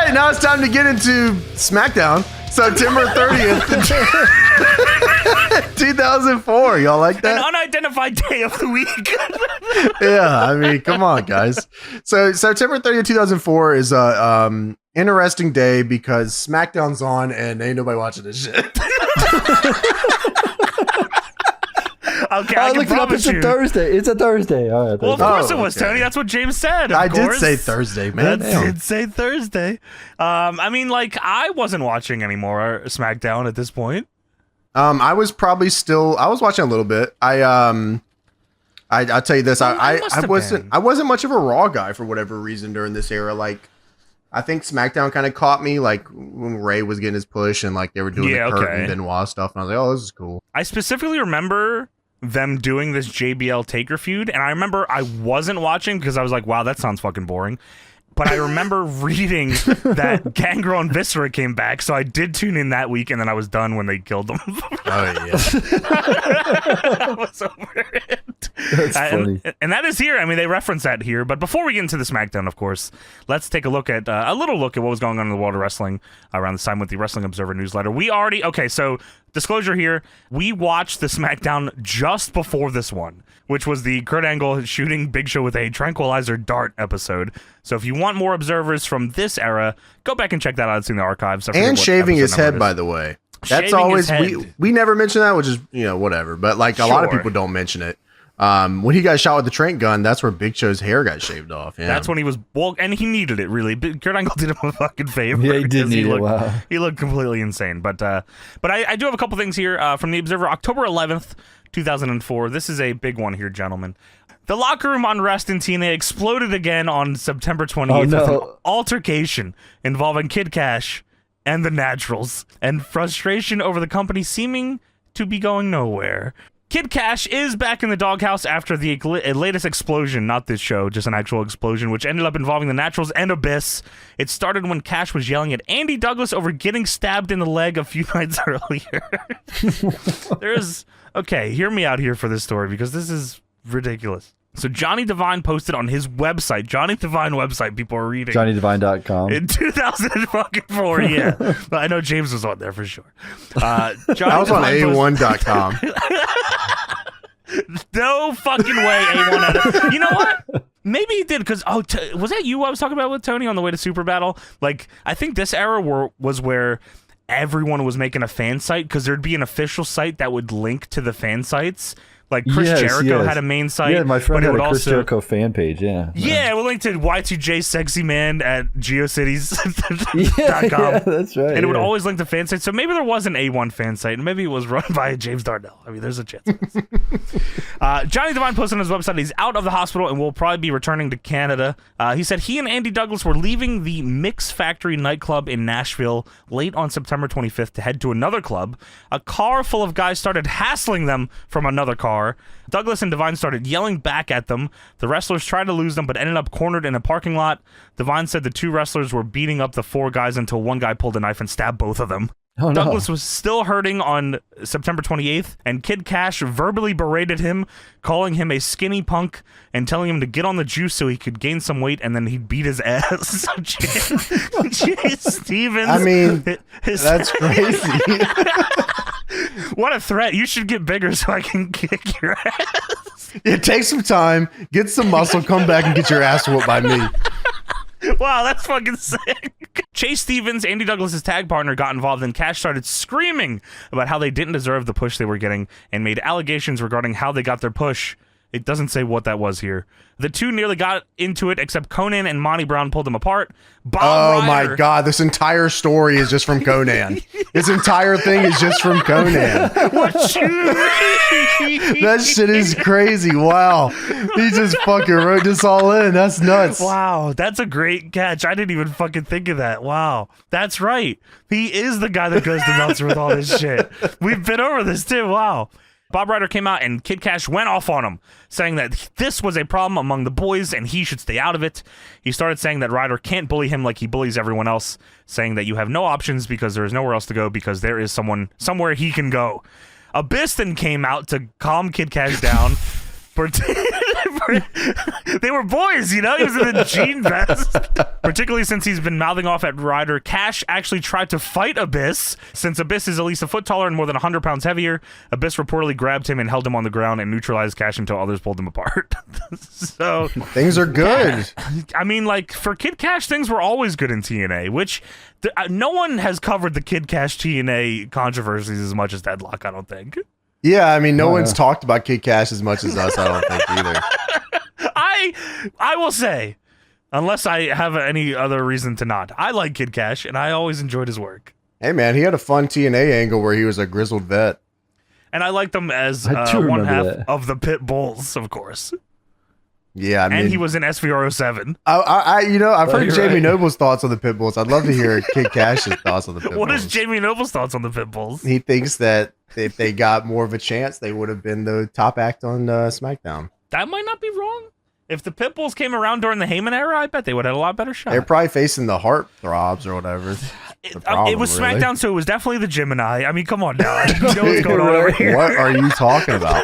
right, now it's time to get into SmackDown. September 30th, 2004. Y'all like that? An unidentified day of the week. Yeah, I mean, come on, guys. So September 30th, 2004 is a interesting day because SmackDown's on and ain't nobody watching this shit. Okay, I looked it up. It's a Thursday. It's a Thursday. All right. Well, of course it was, okay. Tony. That's what James said. I did say Thursday, man. I did say Thursday. I mean, like, I wasn't watching anymore SmackDown at this point. I was probably still. I was watching a little bit. I'll tell you this. I wasn't much of a Raw guy for whatever reason during this era. Like, I think SmackDown kind of caught me, like when Ray was getting his push and like they were doing the Kurt and Benoit stuff, and I was like, oh, this is cool. I specifically remember them doing this JBL Taker feud, and I remember I wasn't watching because I was like, wow, that sounds fucking boring. But I remember reading that Gangrel and Viscera came back, so I did tune in that week, and then I was done when they killed them. Oh, yeah. I was over it. That's funny. And that is here. I mean, they reference that here. But before we get into the SmackDown, of course, let's take a look at a little look at what was going on in the world of wrestling around this time with the Wrestling Observer newsletter. So disclosure here, we watched the SmackDown just before this one, which was the Kurt Angle shooting Big Show with a tranquilizer dart episode. So if you want more Observers from this era, go back and check that out. It's in the archives. And shaving his head, by the way. That's always, we never mention that, which is, whatever. But like a lot of people don't mention it. When he got shot with the Trent gun, that's where Big Show's hair got shaved off. Yeah. That's when he was and he needed it, really. Kurt Angle did him a fucking favor. Yeah, he did need it. Wow. He looked completely insane. But I do have a couple things here from the Observer, October 11th, 2004. This is a big one here, gentlemen. The locker room unrest in TNA exploded again on September 28th with an altercation involving Kid Cash and the Naturals, and frustration over the company seeming to be going nowhere. Kid Cash is back in the doghouse after the latest explosion, not this show, just an actual explosion, which ended up involving the Naturals and Abyss. It started when Cash was yelling at Andy Douglas over getting stabbed in the leg a few nights earlier. Okay, hear me out here for this story, because this is ridiculous. So Johnny Devine posted on his website, Johnny Devine website, people are reading. JohnnyDevine.com. In 2004, yeah. But I know James was on there for sure. I was on A1.com. No fucking way A1 had it. You know what? Maybe he did, because, was that you I was talking about with Tony on the way to Super Battle? Like, I think this era was where everyone was making a fan site, because there'd be an official site that would link to the fan sites. Like Chris Jericho had a main site. Yeah, my friend had a Chris Jericho fan page, yeah. Yeah, we'll link to Y2J Sexy Man at geocities.com. Yeah, that's right. And it would always link to fan sites. So maybe there was an A1 fan site, and maybe it was run by James Darnell. I mean, there's a chance. Johnny Devine posted on his website he's out of the hospital and will probably be returning to Canada. He said he and Andy Douglas were leaving the Mix Factory nightclub in Nashville late on September 25th to head to another club. A car full of guys started hassling them from another car. Douglas and Devine started yelling back at them. The wrestlers tried to lose them, but ended up cornered in a parking lot. Devine said the two wrestlers were beating up the four guys until one guy pulled a knife and stabbed both of them. Oh, no. Douglas was still hurting on September 28th, and Kid Cash verbally berated him, calling him a skinny punk and telling him to get on the juice so he could gain some weight, and then he'd beat his ass. Jay Stevens. I mean, that's crazy. What a threat. You should get bigger so I can kick your ass. It takes some time, get some muscle, come back and get your ass whooped by me. Wow, that's fucking sick. Chase Stevens, Andy Douglas' tag partner, got involved, and Cash started screaming about how they didn't deserve the push they were getting and made allegations regarding how they got their push. It doesn't say what that was here. The two nearly got into it, except Conan and Monty Brown pulled them apart. Bob Ryder, my God, this entire story is just from Conan. This entire thing is just from Conan. What you mean? That shit is crazy. Wow. He just fucking wrote this all in. That's nuts. Wow, that's a great catch. I didn't even fucking think of that. Wow. That's right. He is the guy that goes to Meltzer with all this shit. We've been over this too. Wow. Bob Ryder came out and Kid Cash went off on him, saying that this was a problem among the boys and he should stay out of it. He started saying that Ryder can't bully him like he bullies everyone else, saying that you have no options because there is nowhere else to go because there is someone somewhere he can go. Abyss then came out to calm Kid Cash down, They were boys, you know? He was in a jean vest. Particularly since he's been mouthing off at Ryder. Cash actually tried to fight Abyss. Since Abyss is at least a foot taller and more than 100 pounds heavier, Abyss reportedly grabbed him and held him on the ground and neutralized Cash until others pulled him apart. So things are good. I mean, like, for Kid Cash, things were always good in TNA, which no one has covered the Kid Cash TNA controversies as much as Deadlock, I don't think. Yeah, I mean, no one's talked about Kid Cash as much as us, I don't think, either. I will say, unless I have any other reason to not, I like Kid Cash, and I always enjoyed his work. Hey, man, he had a fun TNA angle where he was a grizzled vet. And I liked him as one half of the Pit Bulls, of course. Yeah, I mean, and he was in SVR07. I've heard Jamie Noble's thoughts on the Pit Bulls. I'd love to hear Kid Cash's thoughts on the Pit Bulls. What is Jamie Noble's thoughts on the Pit Bulls? He thinks that if they got more of a chance, they would have been the top act on SmackDown. That might not be wrong. If the Pit Bulls came around during the Heyman era, I bet they would have had a lot better shot. They're probably facing the Heartthrobs or whatever. It was SmackDown, really. So it was definitely the Gemini. I mean, come on now. You know what's going on over here. What are you talking about?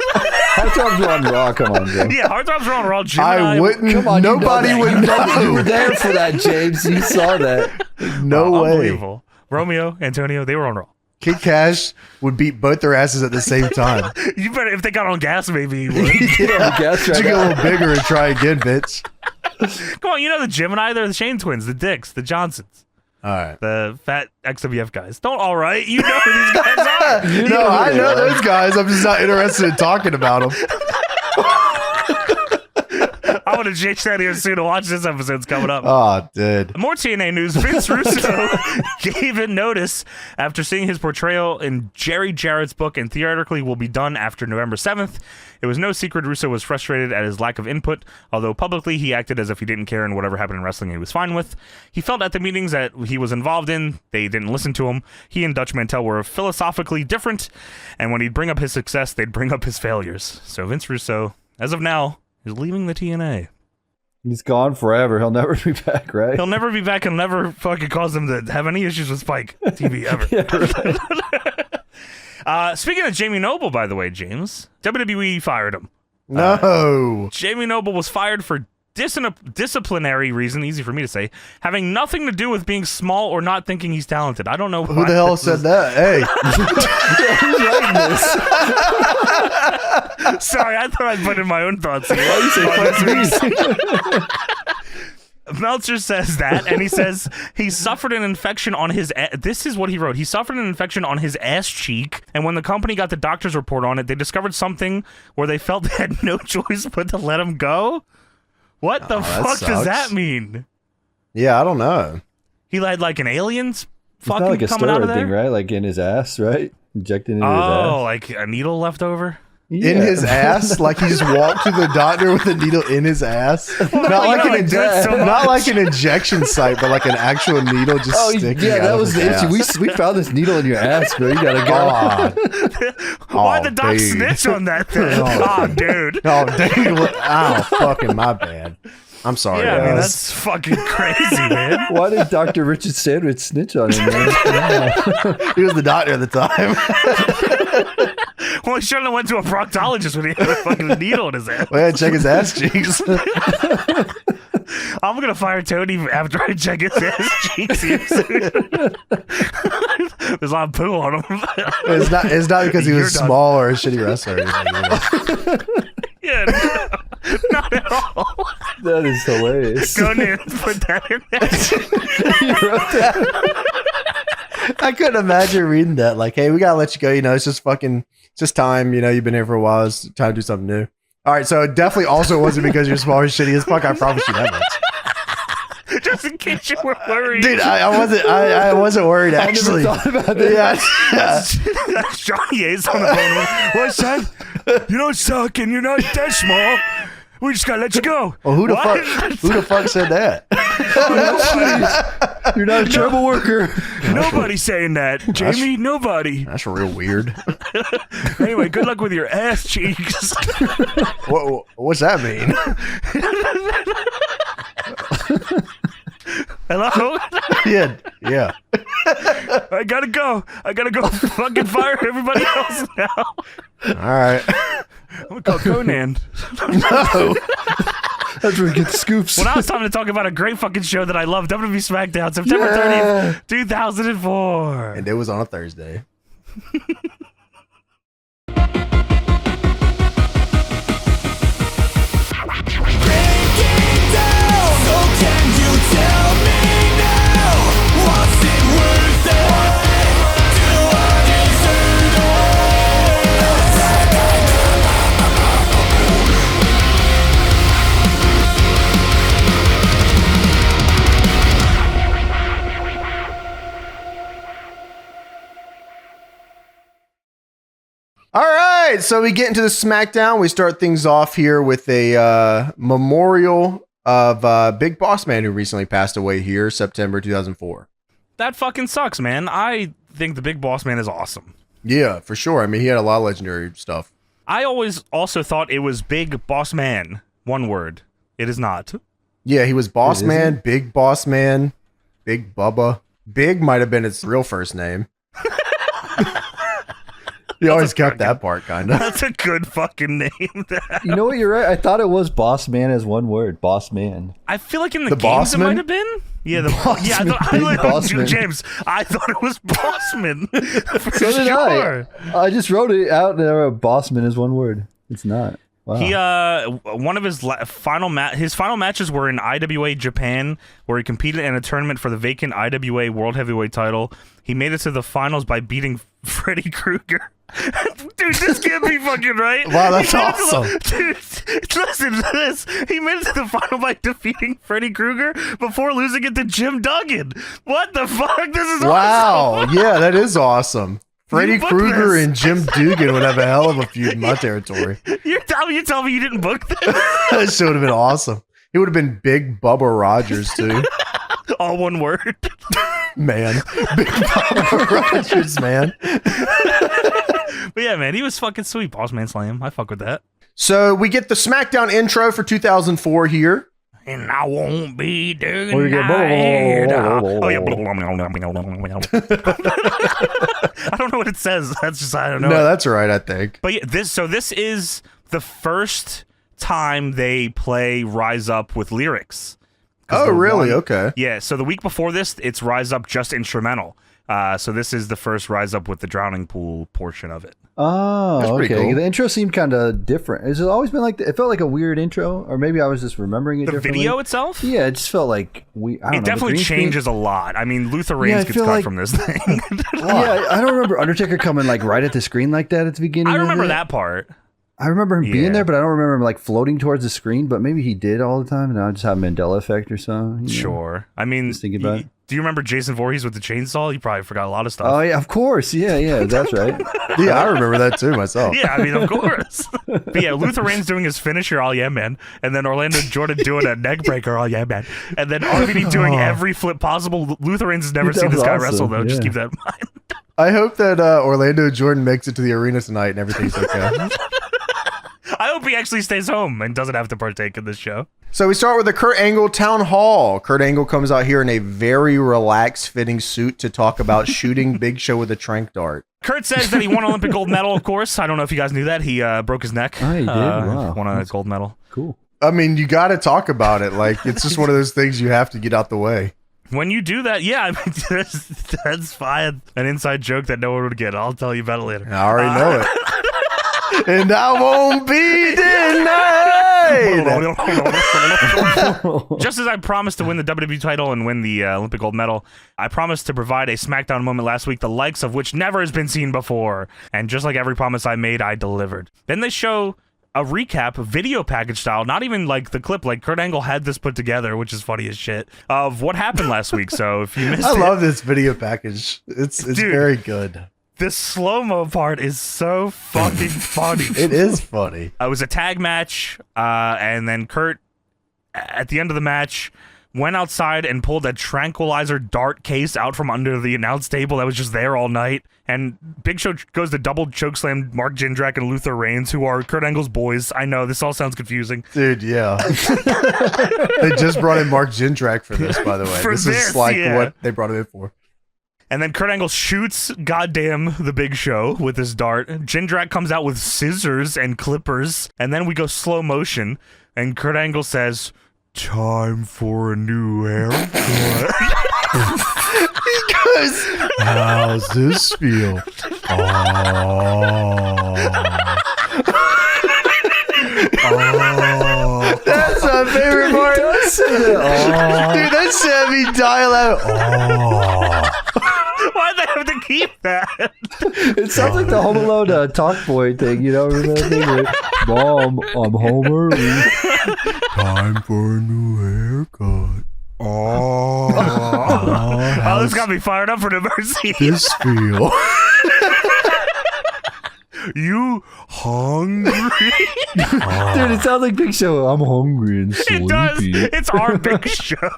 Heartthrobs were on Raw. Come on, Jim. Yeah, Heartthrobs were on Raw. Gemini. I wouldn't. Come on, nobody would know. You were there for that, James. You saw that. No way. Unbelievable. Romeo, Antonio, they were on Raw. Kid Cash would beat both their asses at the same time. You better, if they got on gas, maybe he would. Gas right you get a little bigger and try again, bitch. Come on, you know the Gemini, they're the Shane twins, the Dicks, the Johnsons. All right. The fat XWF guys. Don't all right. You know who these guys are. No, I know those guys. I'm just not interested in talking about them. I want to change that here soon to watch this episode's coming up. Oh, dude. More TNA news. Vince Russo gave it notice after seeing his portrayal in Jerry Jarrett's book and theoretically will be done after November 7th. It was no secret Russo was frustrated at his lack of input, although publicly he acted as if he didn't care and whatever happened in wrestling he was fine with. He felt at the meetings that he was involved in, they didn't listen to him. He and Dutch Mantell were philosophically different, and when he'd bring up his success, they'd bring up his failures. So Vince Russo, as of now, is leaving the TNA. He's gone forever. He'll never be back, right? He'll never be back and never fucking cause them to have any issues with Spike TV ever. Speaking of Jamie Noble, by the way, James, WWE fired him. No. Jamie Noble was fired for disciplinary reason, easy for me to say, having nothing to do with being small or not thinking he's talented. I don't know who the hell said that. Hey. Sorry, I thought I'd put in my own thoughts here. Meltzer says that, and he says he suffered an infection on his this is what he wrote. He suffered an infection on his ass cheek, and when the company got the doctor's report on it, they discovered something where they felt they had no choice but to let him go. What the fuck does that mean? Yeah, I don't know. He had like an alien's fucking like coming out of there? Thing, right? Like in his ass, right? Injected into his ass. Oh, like a needle left over? Yeah. In his ass? Like he just walked to the doctor with a needle in his ass? Well, not like not like an injection site, but like an actual needle just sticking out. Yeah, that was the issue. We found this needle in your ass, bro. You gotta go. Why'd the doc snitch on that thing? Dude. Oh, dude. Oh, fucking my bad. I'm sorry. Yeah, I mean, that's fucking crazy, man. Why did Dr. Richard Sandwich snitch on him, man? He was the doctor at the time. Well, he shouldn't have went to a proctologist when he had a fucking needle in his ass. Well, check his ass cheeks. I'm going to fire Tony after I check his ass cheeks here soon. There's a lot of poo on him. It's not because he was small or a shitty wrestler. Yeah, no, not at all. That is hilarious. Go ahead and put that in there. You wrote that? I couldn't imagine reading that. Like, hey, we gotta let you go. You know, it's just time. You know, you've been here for a while. It's time to do something new. All right, so it definitely also wasn't because you're small or shitty as fuck. I promise you that much. Just in case you were worried, dude. I wasn't worried. Actually, I never thought about that. Yeah. That's Johnny Ace on the phone. What's that? You don't suck, and you're not that small. We just gotta let you go. Well, who the fuck said that? You're not a trouble worker. Nobody's saying that, Jamie. Nobody. That's real weird. Anyway, good luck with your ass cheeks. What's that mean? Hello? Yeah. I gotta go. Fucking fire everybody else now. All right. I'm gonna call Conan. No. That's where we get the scoops. Well, now it's time to talk about a great fucking show that I love, WWE SmackDown, September 30th, 2004. And it was on a Thursday. All right, so we get into the SmackDown. We start things off here with a memorial of Big Boss Man, who recently passed away here, September 2004. That fucking sucks, man. I think the Big Boss Man is awesome. Yeah, for sure. I mean, he had a lot of legendary stuff. I always also thought it was Big Boss Man. One word. It is not. Yeah, he was Boss Man, Big Boss Man, Big Bubba. Big might have been his real first name. He always kept that part, kind of. That's a good fucking name. You know what? You're right. I thought it was Boss Man as one word. Boss Man. I feel like in the games it might have been. Yeah, Bossman. James, I thght it was Bossman. So did I. I just wrote it out there. Bossman is one word. It's not. Wow. He one of his final matches were in IWA Japan, where he competed in a tournament for the vacant IWA World Heavyweight title. He made it to the finals by beating Freddy Krueger. Dude, this can't be fucking right. Wow, that's awesome. Dude, listen to this. He made it to the final by defeating Freddy Krueger before losing it to Jim Duggan. What the fuck? This is awesome. Yeah, that is awesome. Freddy Krueger and Jim Dugan would have a hell of a feud in my territory. You tell me you didn't book this? That should have been awesome. He would have been Big Bubba Rogers, too. All one word. Man. Big Bubba Rogers, man. But yeah, man, he was fucking sweet. Boss Man Slam. I fuck with that. So we get the SmackDown intro for 2004 here. And I won't be doing Oh, yeah. I don't know what it says. That's just, I don't know. No, that's right, I think. But yeah, this is the first time they play Rise Up with lyrics. Oh, really? Okay. Yeah, so the week before this, it's Rise Up just instrumental. So this is the first Rise Up with the drowning pool portion of it. Oh, okay. Cool. The intro seemed kind of different. Has it always been like it felt like a weird intro, or maybe I was just remembering it differently? The video itself? Yeah, it just felt like it definitely changes a lot. I mean, Luther Reigns gets cut from this thing. Yeah, I don't remember Undertaker coming like right at the screen like that at the beginning. I remember that part. I remember him being there, but I don't remember him like floating towards the screen. But maybe he did all the time, and I just have Mandela effect or something. Sure. I mean, just thinking about it. Do you remember Jason Voorhees with the chainsaw? You probably forgot a lot of stuff. Oh yeah, of course. Yeah, that's right. Yeah, I remember that too myself. Yeah, I mean, of course. But yeah, Luther Reigns doing his finisher, all yeah, man. And then Orlando Jordan doing a neck breaker, all yeah, man. And then RVD doing every flip possible. Luther Reigns has never seen this guy wrestle, though. Yeah. Just keep that in mind. I hope that Orlando Jordan makes it to the arena tonight and everything's okay. I hope he actually stays home and doesn't have to partake in this show. So we start with the Kurt Angle Town Hall. Kurt Angle comes out here in a very relaxed fitting suit to talk about shooting Big Show with a trank dart. Kurt says that he won an Olympic gold medal, of course. I don't know if you guys knew that. He broke his neck. Oh, he did? Wow. Won a gold medal. Cool. I mean, you got to talk about it. Like, it's just one of those things you have to get out the way. When you do that, yeah, I mean, that's fine. An inside joke that no one would get. I'll tell you about it later. I already know it. And I won't be denied. Just as I promised to win the WWE title and win the Olympic gold medal, I promised to provide a SmackDown moment last week, the likes of which never has been seen before. And just like every promise I made, I delivered. Then they show a recap, video package style, not even like the clip, like Kurt Angle had this put together, which is funny as shit, of what happened last week. So if you missed it. I love this video package. It's Dude, very good. The slow-mo part is so fucking funny. It is funny. It was a tag match, and then Kurt, at the end of the match, went outside and pulled a tranquilizer dart case out from under the announce table that was just there all night. And Big Show goes to double chokeslam Mark Jindrak and Luther Reigns, who are Kurt Angle's boys. I know, this all sounds confusing. Dude, yeah. They just brought in Mark Jindrak for this, by the way. This is like what they brought him in for. And then Kurt Angle shoots goddamn the Big Show with his dart. Jindrak comes out with scissors and clippers. And then we go slow motion. And Kurt Angle says, "Time for a new haircut." He goes, "How's this feel?" Oh. That's my favorite part. Dude, that's heavy dialogue. Why'd they have to keep that? It sounds like the Home Alone talk boy thing, you know? Remember that thing where, "Mom, I'm home early. Time for a new haircut. Oh, this got me fired up for the Mercy. This feel." You hungry? Dude, it sounds like Big Show. "I'm hungry and sleepy." It does. It's our Big Show.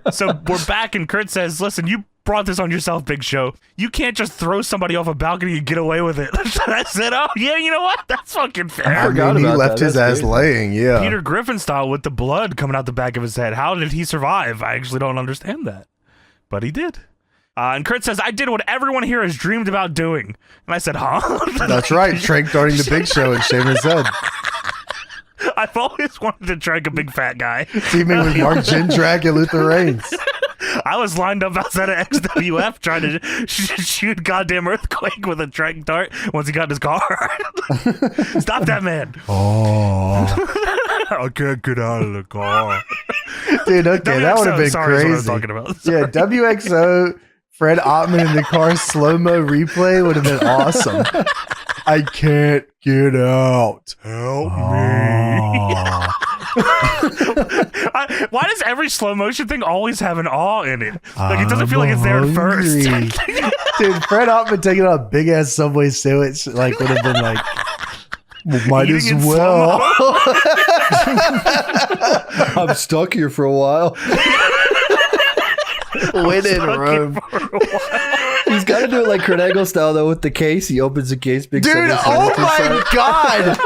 So we're back, and Kurt says, "Listen, you brought this on yourself, Big Show. You can't just throw somebody off a balcony and get away with it." I said, "Oh, yeah, you know what? That's fucking fair." I forgot he left his ass laying, yeah. Peter Griffin style with the blood coming out the back of his head. How did he survive? I actually don't understand that. But he did. And Kurt says, "I did what everyone here has dreamed about doing." And I said, "Huh?" That's right. Trank darting the Big Show and shaving his head. I've always wanted to trank a big fat guy. Teaming with Mark Jindrak and Luther Reigns. I was lined up outside of XWF trying to shoot goddamn Earthquake with a trank dart once he got in his car. Stop that man. Oh. I can't get out of the car. Dude, okay, that would have been crazy. What I'm talking about. Yeah, WXO, Fred Ottman in the car slow-mo replay would have been awesome. "I can't get out. Help me." Why does every slow motion thing always have an awe in it? Like, it doesn't feel like it's there first. Dude, Fred Ottman taking out a big-ass Subway sandwich like would have been like, well, might as well. "I'm stuck here for a while." Win in Rome. He's got to do it like Kurt Angle style, though, with the case. He opens the case. Big Dude, oh my God.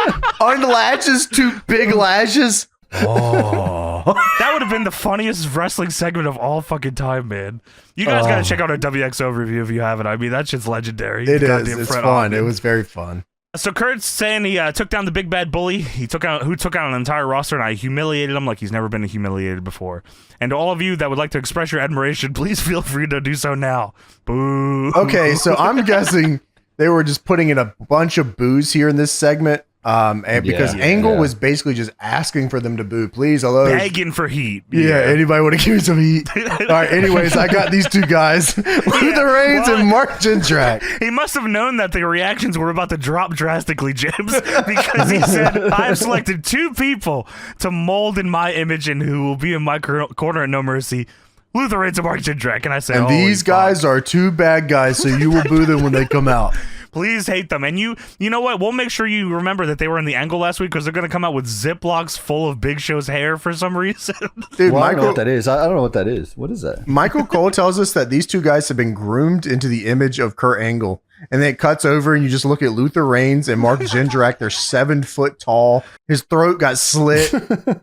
Unlatches 2 big lashes. Oh. That would have been the funniest wrestling segment of all fucking time, man. You guys got to check out our WXO review if you haven't. I mean, that shit's legendary. It is. It's fun. It was very fun. So Kurt's saying he took down the big bad bully. He took out an entire roster, and I humiliated him like he's never been humiliated before. And to all of you that would like to express your admiration, please feel free to do so now. Boo. Okay, so I'm guessing they were just putting in a bunch of boos here in this segment. And because Angle was basically just asking for them to boo, please, hello, begging for heat. Yeah, anybody want to give me some heat? All right, anyways, I got these 2 guys, Luther Reigns and Mark Jindrak. He must have known that the reactions were about to drop drastically, James, because he said, "I have selected 2 people to mold in my image and who will be in my corner at No Mercy. Luther Reigns and Mark Jindrak." And I said, and these guys are 2 bad guys, so you will boo them when they come out. Please hate them. And you know what? We'll make sure you remember that they were in the angle last week because they're going to come out with Ziplocs full of Big Show's hair for some reason. Dude, I don't know what that is. I don't know what that is. What is that? Michael Cole tells us that these 2 guys have been groomed into the image of Kurt Angle. And then it cuts over and you just look at Luther Reigns and Mark Jindrak. They're 7 foot tall. His throat got slit.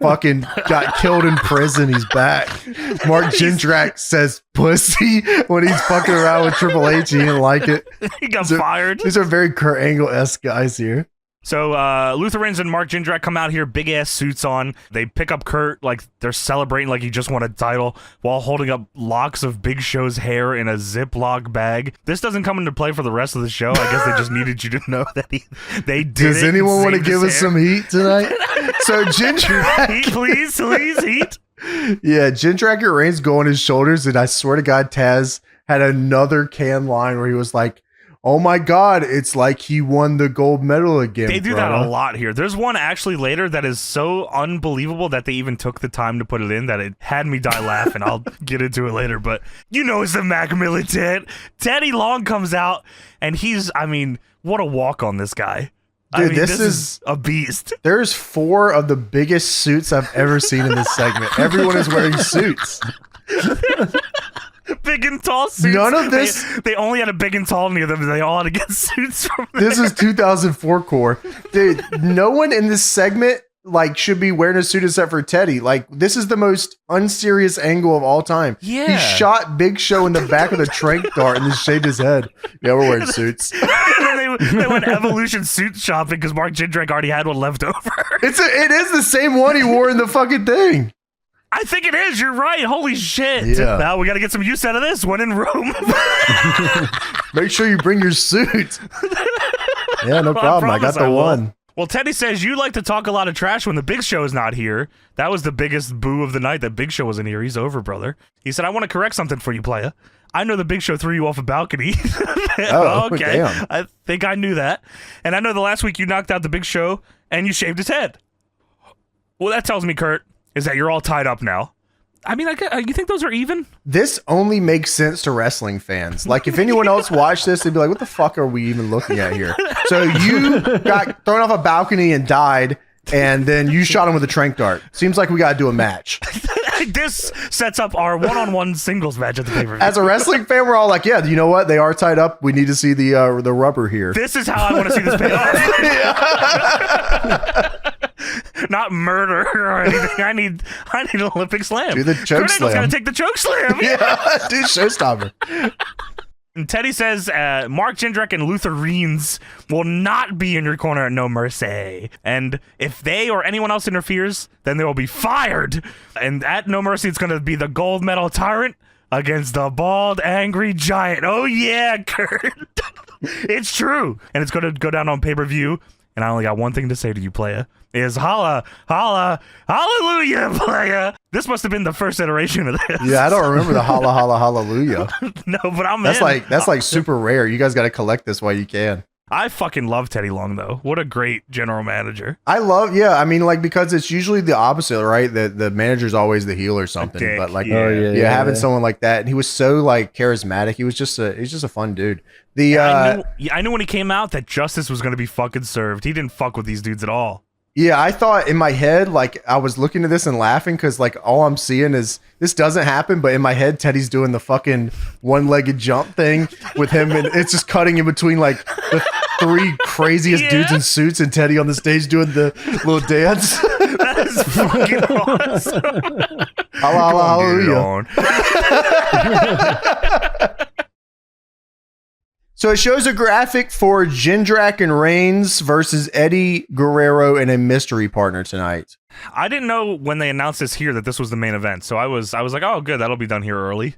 Fucking got killed in prison. He's back. Mark Jindrak says pussy when he's fucking around with Triple H. He didn't like it. He got fired. These are very Kurt Angle-esque guys here. So Luther Reigns and Mark Jindrak come out here, big ass suits on. They pick up Kurt like they're celebrating like he just won a title while holding up locks of Big Show's hair in a Ziploc bag. This doesn't come into play for the rest of the show. I guess they just needed you to know that they did. Does anyone want to give us some heat tonight? So Jindrak, heat, please, heat. Yeah, Jindrak and Reigns go on his shoulders, and I swear to God, Taz had another can line where he was like, "Oh my God, it's like he won the gold medal again." They do that a lot here. There's one actually later that is so unbelievable that they even took the time to put it in that it had me die laughing. I'll get into it later, but you know it's the Mac Militant. Teddy Long comes out, and what a walk on this guy. Dude, this is a beast. There's 4 of the biggest suits I've ever seen in this segment. Everyone is wearing suits. Big and tall suits. None of this. They only had a big and tall near them. They all had to get suits from there. This is 2004 core. Dude, no one in this segment like should be wearing a suit except for Teddy. Like this is the most unserious angle of all time. Yeah. He shot Big Show in the back with a trank dart and then shaved his head. Yeah, we're wearing suits. And then they went Evolution suit shopping because Mark Jindrak already had one left over. It is the same one he wore in the fucking thing. I think it is. You're right. Holy shit. Yeah. Now we got to get some use out of this one in Rome. Make sure you bring your suit. Yeah, no problem. I got the one. Well, Teddy says you like to talk a lot of trash when the Big Show is not here. That was the biggest boo of the night, that Big Show wasn't here. He's over, brother. He said, I want to correct something for you, playa. I know the Big Show threw you off a balcony. Oh, okay. damn. I think I knew that. And I know the last week you knocked out the Big Show and you shaved his head. Well, that tells me, Kurt, is that you're all tied up now. I mean, you think those are even? This only makes sense to wrestling fans. Like, if anyone else watched this, they'd be like, what the fuck are we even looking at here? So you got thrown off a balcony and died, and then you shot him with a trank dart. Seems like we got to do a match. This sets up our one-on-one singles match at the pay-per-view. As a wrestling fan, we're all like, yeah, you know what? They are tied up. We need to see the rubber here. This is how I want to see this pay off. Not murder or anything. I need an Olympic slam. Do the choke slam. Gotta take the choke slam. Yeah, dude, showstopper. And Teddy says Mark Jindrak and Luther Reigns will not be in your corner at No Mercy. And if they or anyone else interferes, then they will be fired. And at No Mercy, it's going to be the gold medal tyrant against the bald, angry giant. Oh, yeah, Kurt. It's true. And it's going to go down on pay-per-view. And I only got one thing to say to you, playa, is holla, holla, hallelujah, playa. This must have been the first iteration of this. Yeah, I don't remember the holla, holla, hallelujah. No, but I'm that's in. That's like super rare. You guys got to collect this while you can. I fucking love Teddy Long, though. What a great general manager. I love, yeah. I mean, like, because it's usually the opposite, right? The manager's always the heel or something. Dick, but like, yeah. having someone like that, and he was so like charismatic. He's just a fun dude. I knew when he came out that justice was going to be fucking served. He didn't fuck with these dudes at all. Yeah, I thought in my head, like, I was looking at this and laughing because, like, all I'm seeing is this doesn't happen, but in my head, Teddy's doing the fucking one-legged jump thing with him, and it's just cutting in between, like, the three craziest dudes in suits and Teddy on the stage doing the little dance. That is fucking awesome. Hallelujah. So it shows a graphic for Jindrak and Reigns versus Eddie Guerrero and a mystery partner tonight. I didn't know when they announced this here that this was the main event, so I was like, oh, good, that'll be done here early.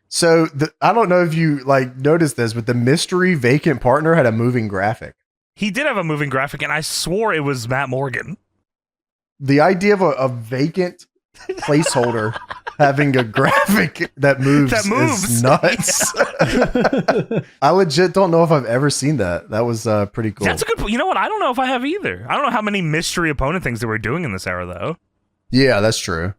So I don't know if you like noticed this, but the mystery vacant partner had a moving graphic. He did have a moving graphic, and I swore it was Matt Morgan. The idea of a vacant placeholder having a graphic that moves is nuts. I legit don't know if I've ever seen that. That was pretty cool. That's a good point. You know what? I don't know if I have either. I don't know how many mystery opponent things they were doing in this era, though. Yeah, that's true.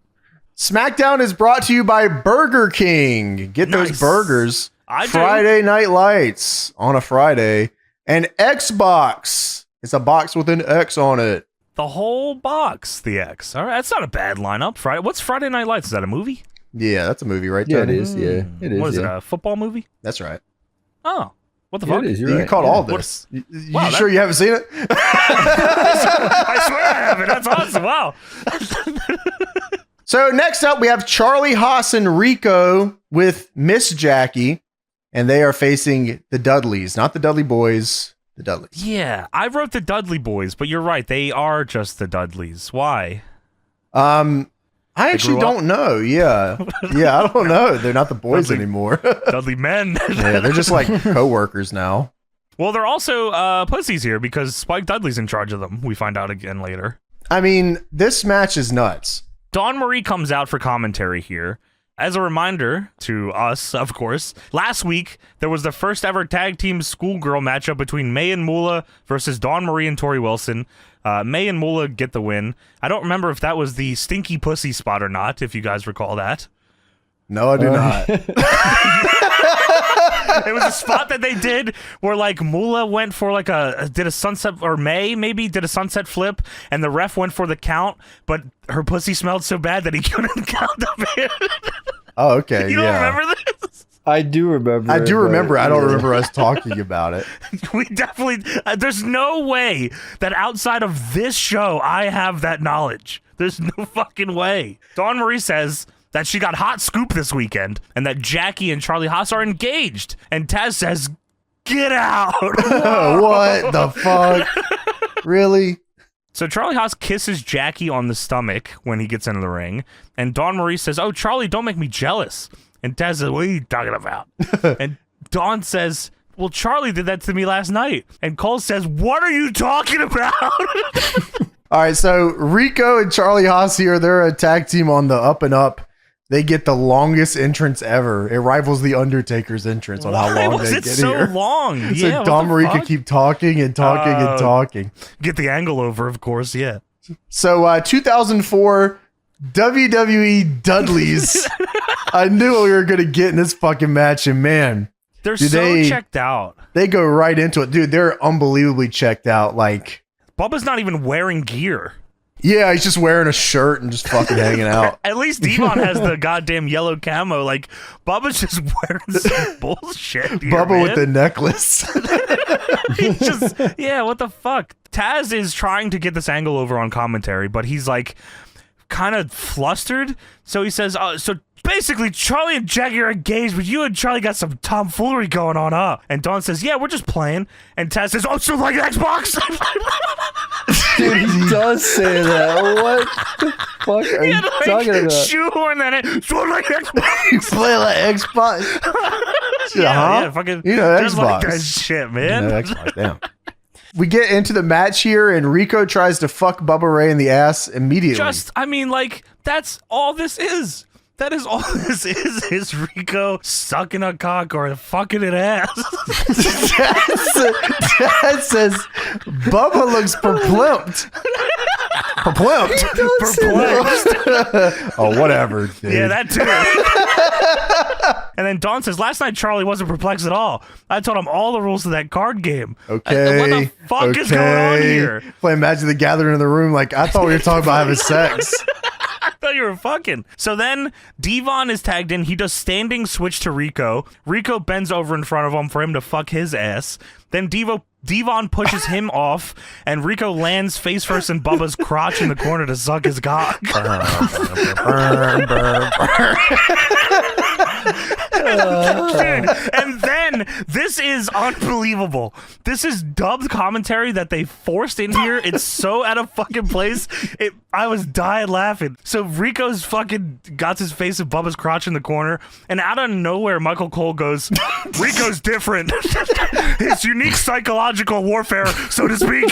SmackDown is brought to you by Burger King. Get those burgers. Friday Night Lights on a Friday. And Xbox. It's a box with an X on it. The whole box, the X. All right, that's not a bad lineup. What's Friday Night Lights? Is that a movie? Yeah, that's a movie, right? Yeah, Tony? it is. Yeah, it is. What is it? A football movie? That's right. Oh, what the fuck? It is, You caught all this. You sure you haven't seen it? I swear I haven't. That's awesome. Wow. So next up, we have Charlie, Haas, and Rico with Miss Jackie, and they are facing the Dudleys, not the Dudley Boys. The Dudleys. Yeah, I wrote the Dudley Boys, but you're right. They are just the Dudleys. Why? I actually don't know. Yeah. Yeah, I don't know. They're not the boys anymore. Dudley men. Yeah, they're just like co-workers now. Well, they're also pussies here because Spike Dudley's in charge of them. We find out again later. I mean, this match is nuts. Dawn Marie comes out for commentary here. As a reminder to us, of course, last week there was the first ever tag team schoolgirl matchup between May and Moolah versus Dawn Marie and Tori Wilson. May and Moolah get the win. I don't remember if that was the stinky pussy spot or not, if you guys recall that. No, I do not. It was a spot that they did where like Moolah went for like did a sunset, or May maybe did a sunset flip, and the ref went for the count, but her pussy smelled so bad that he couldn't count the pin. Oh, okay. You don't remember this? I do remember. I do remember. I don't remember us talking about it. We definitely. There's no way that outside of this show I have that knowledge. There's no fucking way. Dawn Marie says that she got hot scoop this weekend and that Jackie and Charlie Haas are engaged. And Taz says, "Get out!" What the fuck? Really? So Charlie Haas kisses Jackie on the stomach when he gets into the ring, and Dawn Marie says, "Oh, Charlie, don't make me jealous." And Taz says, "What are you talking about?" And Dawn says, "Well, Charlie did that to me last night." And Cole says, "What are you talking about?" All right, so Rico and Charlie Haas here, they're a tag team on the up and up. They get the longest entrance ever. It rivals the Undertaker's entrance on how long they get so here. Long? So Yeah, Dawn Marie could keep talking and talking and talking. Get the angle over, of course, yeah. So 2004 WWE Dudleys. I knew we were going to get in this fucking match, and man. They're so checked out. They go right into it. Dude, they're unbelievably checked out. Like, Bubba's not even wearing gear. Yeah, he's just wearing a shirt and just fucking hanging out. At least Devon has the goddamn yellow camo. Like, Bubba's just wearing some bullshit here, Bubba man. with the necklace. He's just, yeah, what the fuck? Taz is trying to get this angle over on commentary, but he's like kind of flustered. So he says, so basically Charlie and Jackie are engaged, but you and Charlie got some tomfoolery going on, huh? And Dawn says, yeah, we're just playing. And Taz says, oh, so like Xbox? Dude, he does say that. What the fuck are you talking about? Shoehorn that in. So like Xbox. You play like Xbox? Yeah, fucking. You know, just Xbox. like that shit, man. You know, Xbox, damn. We get into the match here, and Rico tries to fuck Bubba Ray in the ass immediately. I mean, like, that's all this is. That is all this is Rico sucking a cock or fucking an ass. Dad says, Bubba looks perplumped. Perplumped? Oh, whatever, dude. Yeah, that too. And then Dawn says, last night Charlie wasn't perplexed at all. I told him all the rules of that card game. Okay. What the fuck is going on here? Playing Magic the Gathering in the room like, I thought we were talking about having sex. I thought you were fucking. So then Devon is tagged in. He does standing switch to Rico. Rico bends over in front of him for him to fuck his ass. Then Devon pushes him off, and Rico lands face first in Bubba's crotch in the corner to suck his cock. Dude, and then this is unbelievable. This is dubbed commentary that they forced in here. It's so out of fucking place. I was dying laughing. So Rico's fucking got his face in Bubba's crotch in the corner, and out of nowhere, Michael Cole goes, Rico's different. His unique psychological warfare, so to speak.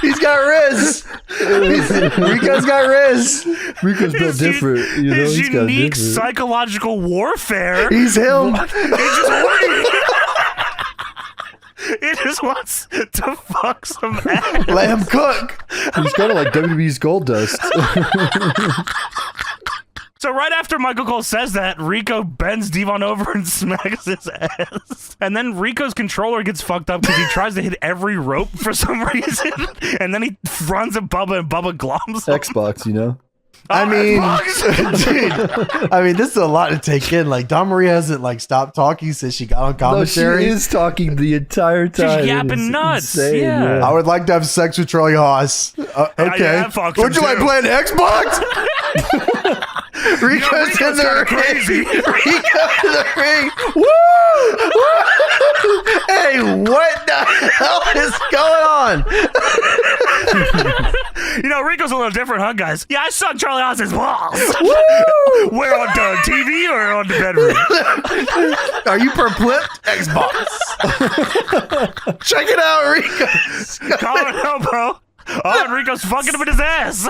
He's got Riz. Rico's got Riz. Rico's built different. You know, his he's got unique different. psychological warfare. He's him. It just wants to fuck some ass. Let him cook. He's kind of like WWE's Gold Dust. So right after Michael Cole says that, Rico bends Devon over and smacks his ass. And then Rico's controller gets fucked up because he tries to hit every rope for some reason. And then he runs at Bubba and Bubba gloms him. Xbox, you know? I mean, dude, I mean, this is a lot to take in. Like, Dawn Marie hasn't, like, stopped talking since she got on commentary. No, she is talking the entire time. She's yapping nuts. Insane, yeah. I would like to have sex with Charlie Haas. Okay. Yeah, fuck Would you him like too. playing Xbox? Rico's in the crazy. ring. Rico's in the ring. Woo! Woo! Hey, what the hell is going on? You know, Rico's a little different, huh, guys? Yeah, I suck Charlie Haas's balls. Woo! Where on the TV or on the bedroom? Are you perplexed? Xbox. Check it out, Rico. Call it elbow. Oh, and Rico's fucking him in his ass.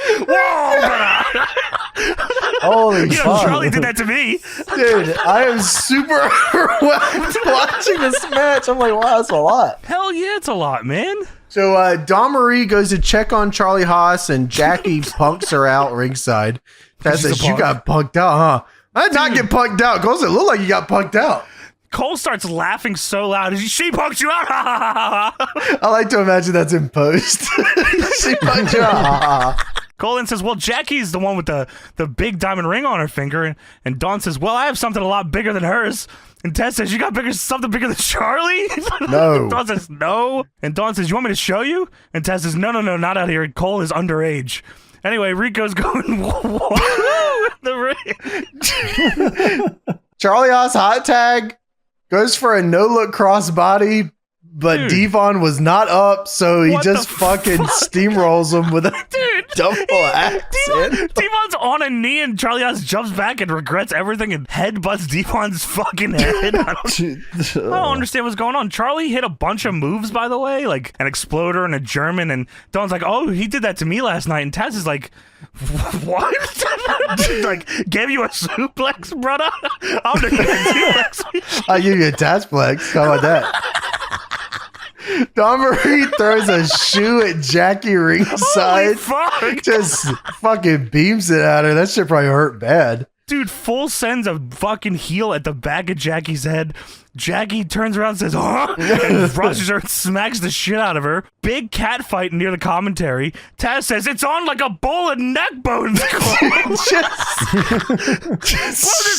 Whoa, brother. Holy You know, fuck. Charlie did that to me. Dude, I am super overwhelmed watching this match. I'm like, wow, that's a lot. Hell yeah, it's a lot, man. So Dawn Marie goes to check on Charlie Haas, and Jackie punks her out ringside. That says, you got punked out, huh? I did not get punked out. Goes, it looked like you got punked out. Cole starts laughing so loud. She punked you out. I like to imagine that's in post. She punked you out. Cole then says, well, Jackie's the one with the big diamond ring on her finger. And Dawn says, well, I have something a lot bigger than hers. And Tess says, you got something bigger than Charlie? No. Dawn says, no. And Dawn says, you want me to show you? And Tess says, no, not out here. Cole is underage. Anyway, Rico's going, what? The ring. Charlie Haas hot tag goes for a no-look crossbody, but Devon was not up, so he just fucking steamrolls him with a double axe. Devon's on a knee, and Charlie Haas jumps back and regrets everything and headbutts Devon's fucking head. I don't understand what's going on. Charlie hit a bunch of moves, by the way, like an exploder and a German, and Dawn's like, oh, he did that to me last night, and Taz is like, what? Like, gave you a suplex, brother? I'm gonna give you a suplex. I'll give you a Tazplex. How about that? Dawn Marie throws a shoe at Jackie ringside. Fuck. Just fucking beams it at her. That shit probably hurt bad. Dude, full sends a fucking heel at the back of Jackie's head. Jackie turns around and says, huh? And rushes her and smacks the shit out of her. Big cat fight near the commentary. Taz says, it's on like a bowl of neck bones. Blow this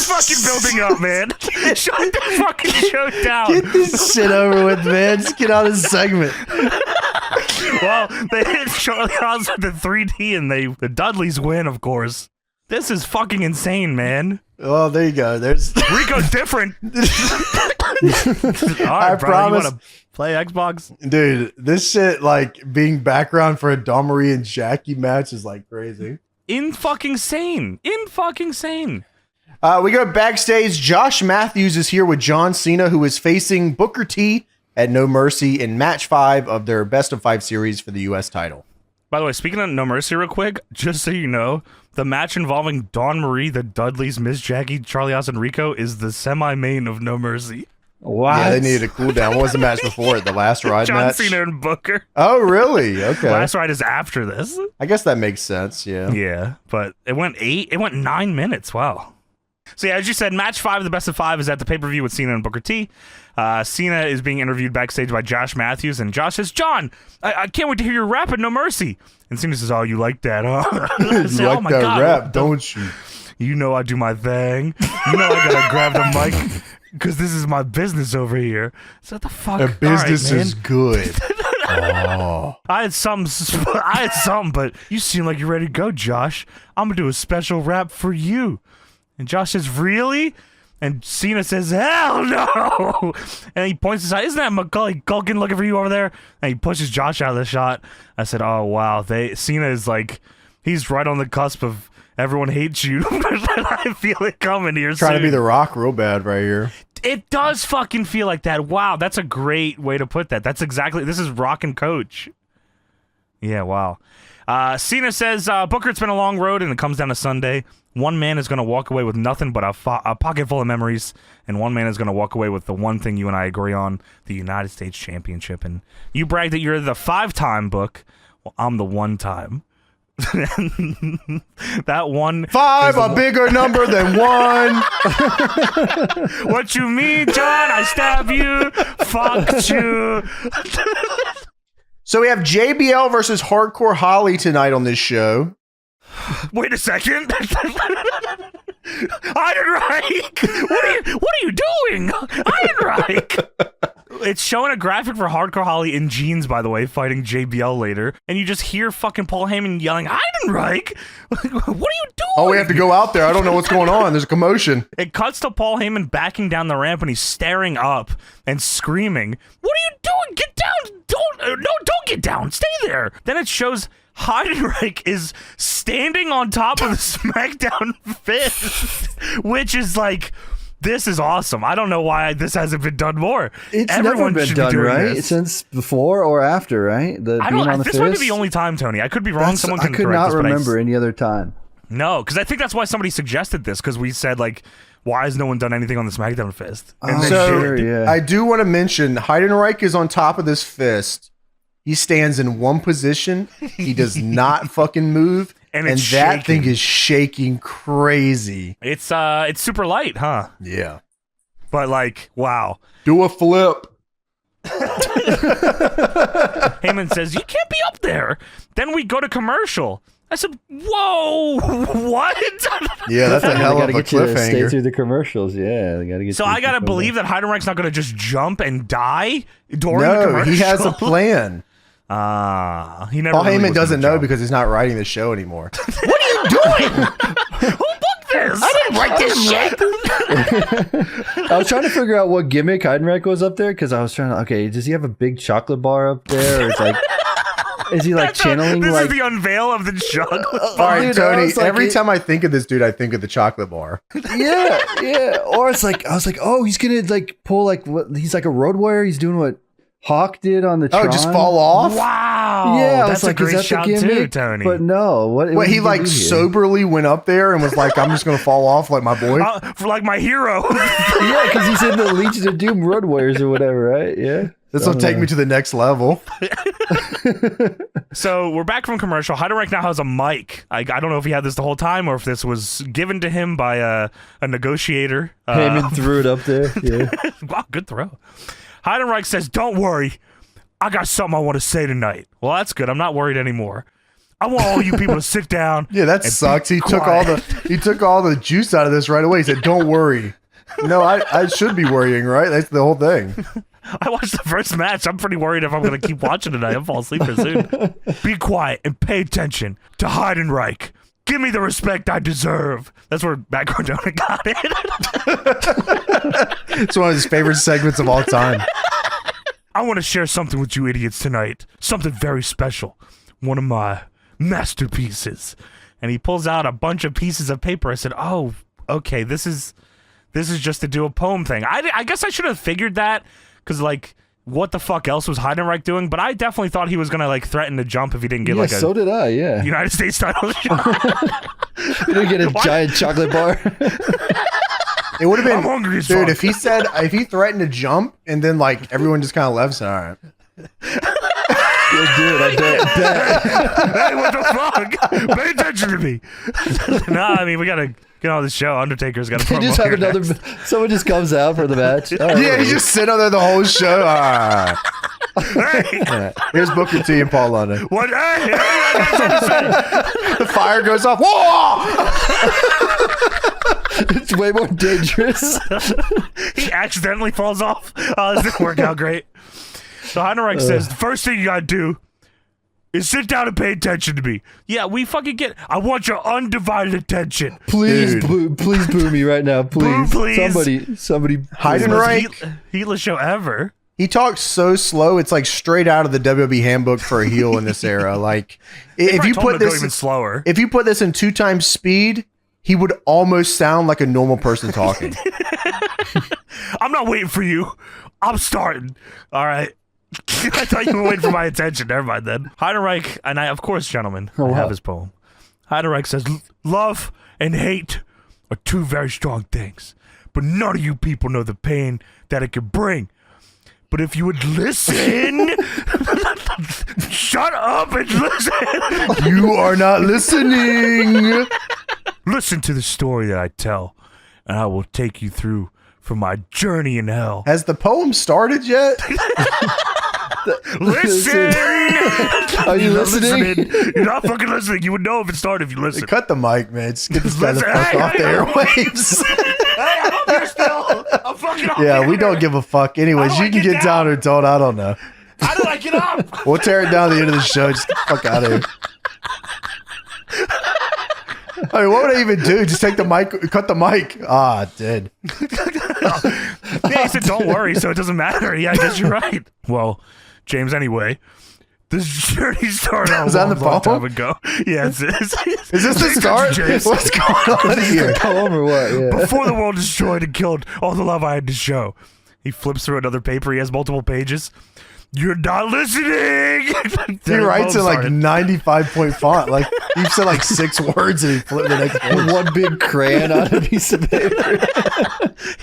fucking building up, man. Shut the fucking show down. Get this shit over with, man. Just get out of this segment. Well, they hit Charlie Haas with the 3D and the Dudleys win, of course. This is fucking insane, man. Oh, there you go. There's Rico's different. All right, I promise. You want to play Xbox? Dude, this shit, like, being background for a Dawn Marie and Jackie match is, like, crazy. In fucking sane. We go backstage. Josh Matthews is here with John Cena, who is facing Booker T at No Mercy in match 5 of their best of 5 series for the U.S. title. By the way, speaking of No Mercy real quick, just so you know, the match involving Dawn Marie, the Dudleys, Miss Jackie, Charlie Haas, and Rico is the semi-main of No Mercy. What? Yeah, they needed a cool down. What was the match before it? The last ride match? John Cena and Booker. Oh, really? Okay. Last ride is after this. I guess that makes sense, yeah. Yeah, but it went 9 minutes. Wow. So yeah, as you said, match 5 of the best of 5 is at the pay-per-view with Cena and Booker T. Cena is being interviewed backstage by Josh Matthews, and Josh says, John, I can't wait to hear your rap at No Mercy. And Cena says, oh, you like that, huh? You say, like oh my that God, rap, don't you? You know I do my thing. You know I gotta grab the mic because this is my business over here. So what the fuck? The business right, is good. Oh. I had something, but you seem like you're ready to go, Josh. I'm gonna do a special rap for you. And Josh says, really? And Cena says, hell no! And he points aside, isn't that Macaulay Culkin looking for you over there? And he pushes Josh out of the shot. I said, oh, wow. Cena is like, he's right on the cusp of everyone hates you. I feel it coming here Trying soon. to be The Rock real bad right here. It does fucking feel like that. Wow, that's a great way to put that. That's exactly, this is Rock and Coach. Yeah, wow. Cena says, Booker, it's been a long road, and it comes down to Sunday. One man is going to walk away with nothing but a pocket full of memories, and one man is going to walk away with the one thing you and I agree on, the United States Championship. And you brag that you're the 5-time Book. Well, I'm the 1-time. That one. 5, a bigger number than 1. What you mean, John? I stab you. Fuck you. So we have JBL versus Hardcore Holly tonight on this show. Wait a second. Heidenreich! What are you doing? Heidenreich! It's showing a graphic for Hardcore Holly in jeans, by the way, fighting JBL later, and you just hear fucking Paul Heyman yelling, Heidenreich! What are you doing? Oh, we have to go out there. I don't know what's going on. There's a commotion. It cuts to Paul Heyman backing down the ramp, and he's staring up and screaming, what are you doing? Get down! Don't get down! Stay there! Then it shows Heidenreich is standing on top of the SmackDown fist, which is like, this is awesome. I don't know why this hasn't been done more. It's Everyone never been should done, be doing right? this. Since before or after, right? The I being on don't. the This fist? might be the only time, Tony. I could be wrong. Someone can I could correct not this, but remember any other time. No, because I think that's why somebody suggested this, because we said, like, why has no one done anything on the SmackDown fist? Oh, So sure, yeah. I do want to mention Heidenreich is on top of this fist. He stands in one position. He does not fucking move. And And it's that shaking. thing is shaking crazy. It's super light, huh? Yeah. But like, wow. Do a flip. Heyman says, you can't be up there. Then we go to commercial. I said, whoa, what? Yeah, that's a hell of a Stay cliffhanger. through the commercials. Yeah, they gotta get. So I gotta believe that Heidenreich's not gonna just jump and die during the No, commercial. he has a plan. He never. Paul really Heyman was doesn't gonna know jump. because he's not writing the show anymore. What are you doing? Who booked this? I didn't write this shit. I was trying to figure out what gimmick Heidenreich was up there because I was trying to. Okay, does he have a big chocolate bar up there? Or it's like, is he like channeling This like? is the unveil of the chocolate All bar. right, Dude, Tony. I was like, Every time I think of this dude, I think of the chocolate bar. Yeah. Or it's like I was like, oh, he's gonna like pull like what? He's like a road warrior. He's doing what Hawk did on the. Oh, Tron. just fall off? Wow. Yeah, I that's was like, a great is that shout the too, gimmick? Tony. But no, what? Wait, he did like do here? soberly went up there and was like, "I'm just gonna fall off like my boy." For like my hero. Yeah, because he's in the Legion of Doom Road Warriors or whatever, right? Yeah. This will take me to the next level. So we're back from commercial. Heidenreich now has a mic. I don't know if he had this the whole time or if this was given to him by a negotiator. Heyman threw it up there. Yeah. Wow, good throw. Heidenreich says, "Don't worry, I got something I want to say tonight." Well, that's good. I'm not worried anymore. I want all you people to sit down. Yeah, that and sucks. be He took all quiet. the juice out of this right away. He said, "Don't worry." No, I should be worrying, right? That's the whole thing. I watched the first match. I'm pretty worried if I'm going to keep watching tonight. I'll fall asleep pretty soon. Be quiet and pay attention to Heidenreich. Give me the respect I deserve. That's where Matt Cardona got it. It's one of his favorite segments of all time. I want to share something with you idiots tonight. Something very special. One of my masterpieces. And he pulls out a bunch of pieces of paper. I said, oh, okay, this is just to do a poem thing. I guess I should have figured that because, like, what the fuck else was Heidenreich doing? But I definitely thought he was going to, like, threaten to jump if he didn't get, Yeah, like, a so did I. Yeah. United States title shot. You didn't get a giant chocolate bar. It would have been, I'm hungry as dude. fuck. If he threatened to jump and then like everyone just kind of left, all right. Yeah, dude, I bet. Hey, what the fuck? Pay attention to me. Nah, I mean, we got to get on the show. Undertaker's got to They just have another. Someone just comes out for the match. All right, Yeah, he just sit on there the whole show. All right. Hey, All right. Here's Booker T and Paul London. what? Hey, I got something to say. The fire goes off. Whoa! It's way more dangerous. He accidentally falls off. Oh, this didn't work out great. So Heidenreich says, the first thing you gotta do is sit down and pay attention to me. Yeah, we fucking get. I want your undivided attention. Please, Dude. please boo me right now, please. Boo, please. Somebody. Heidenreich. Heatless show ever. He talks so slow. It's like straight out of the WWE handbook for a heel in this era. Like if you put go even this, slower. if you put this in 2 times speed, he would almost sound like a normal person talking. I'm not waiting for you. I'm starting. All right. I thought you were waiting for my attention. Never mind then. Heidenreich, and I, of course, gentlemen, I have his poem. Heidenreich says, love and hate are 2 very strong things, but none of you people know the pain that it could bring. But if you would listen, shut up and listen. You are not listening. Listen to the story that I tell, and I will take you through for my journey in hell. Has the poem started yet? Listen! Are you You're not listening? You're not fucking listening. You would know if it started if you listen. Cut the mic, man. Just get this guy the Listen, fuck hey, off the hey, airwaves. Hey, I'm up here still. I'm fucking up Yeah, here. we don't give a fuck. Anyways, How do you I can get get down or don't. I don't know. How did I get up? We'll tear it down at the end of the show. Just get the fuck out of here. I mean, what would I even do? Just take the mic, cut the mic. Ah, it did. Yeah, he said, don't worry, so it doesn't matter. Yeah, I guess you're right. Well, James, anyway, this journey started a Is that in the long time poem? ago. Yeah, it's Is this the start? James. What's going on here? Poem or what? Yeah. Before the world destroyed and killed all the love I had to show. He flips through another paper. He has multiple pages. You're not listening. He writes in like 95-point font. Like he said like 6 words and he flipped the next page. One big crayon on a piece of paper.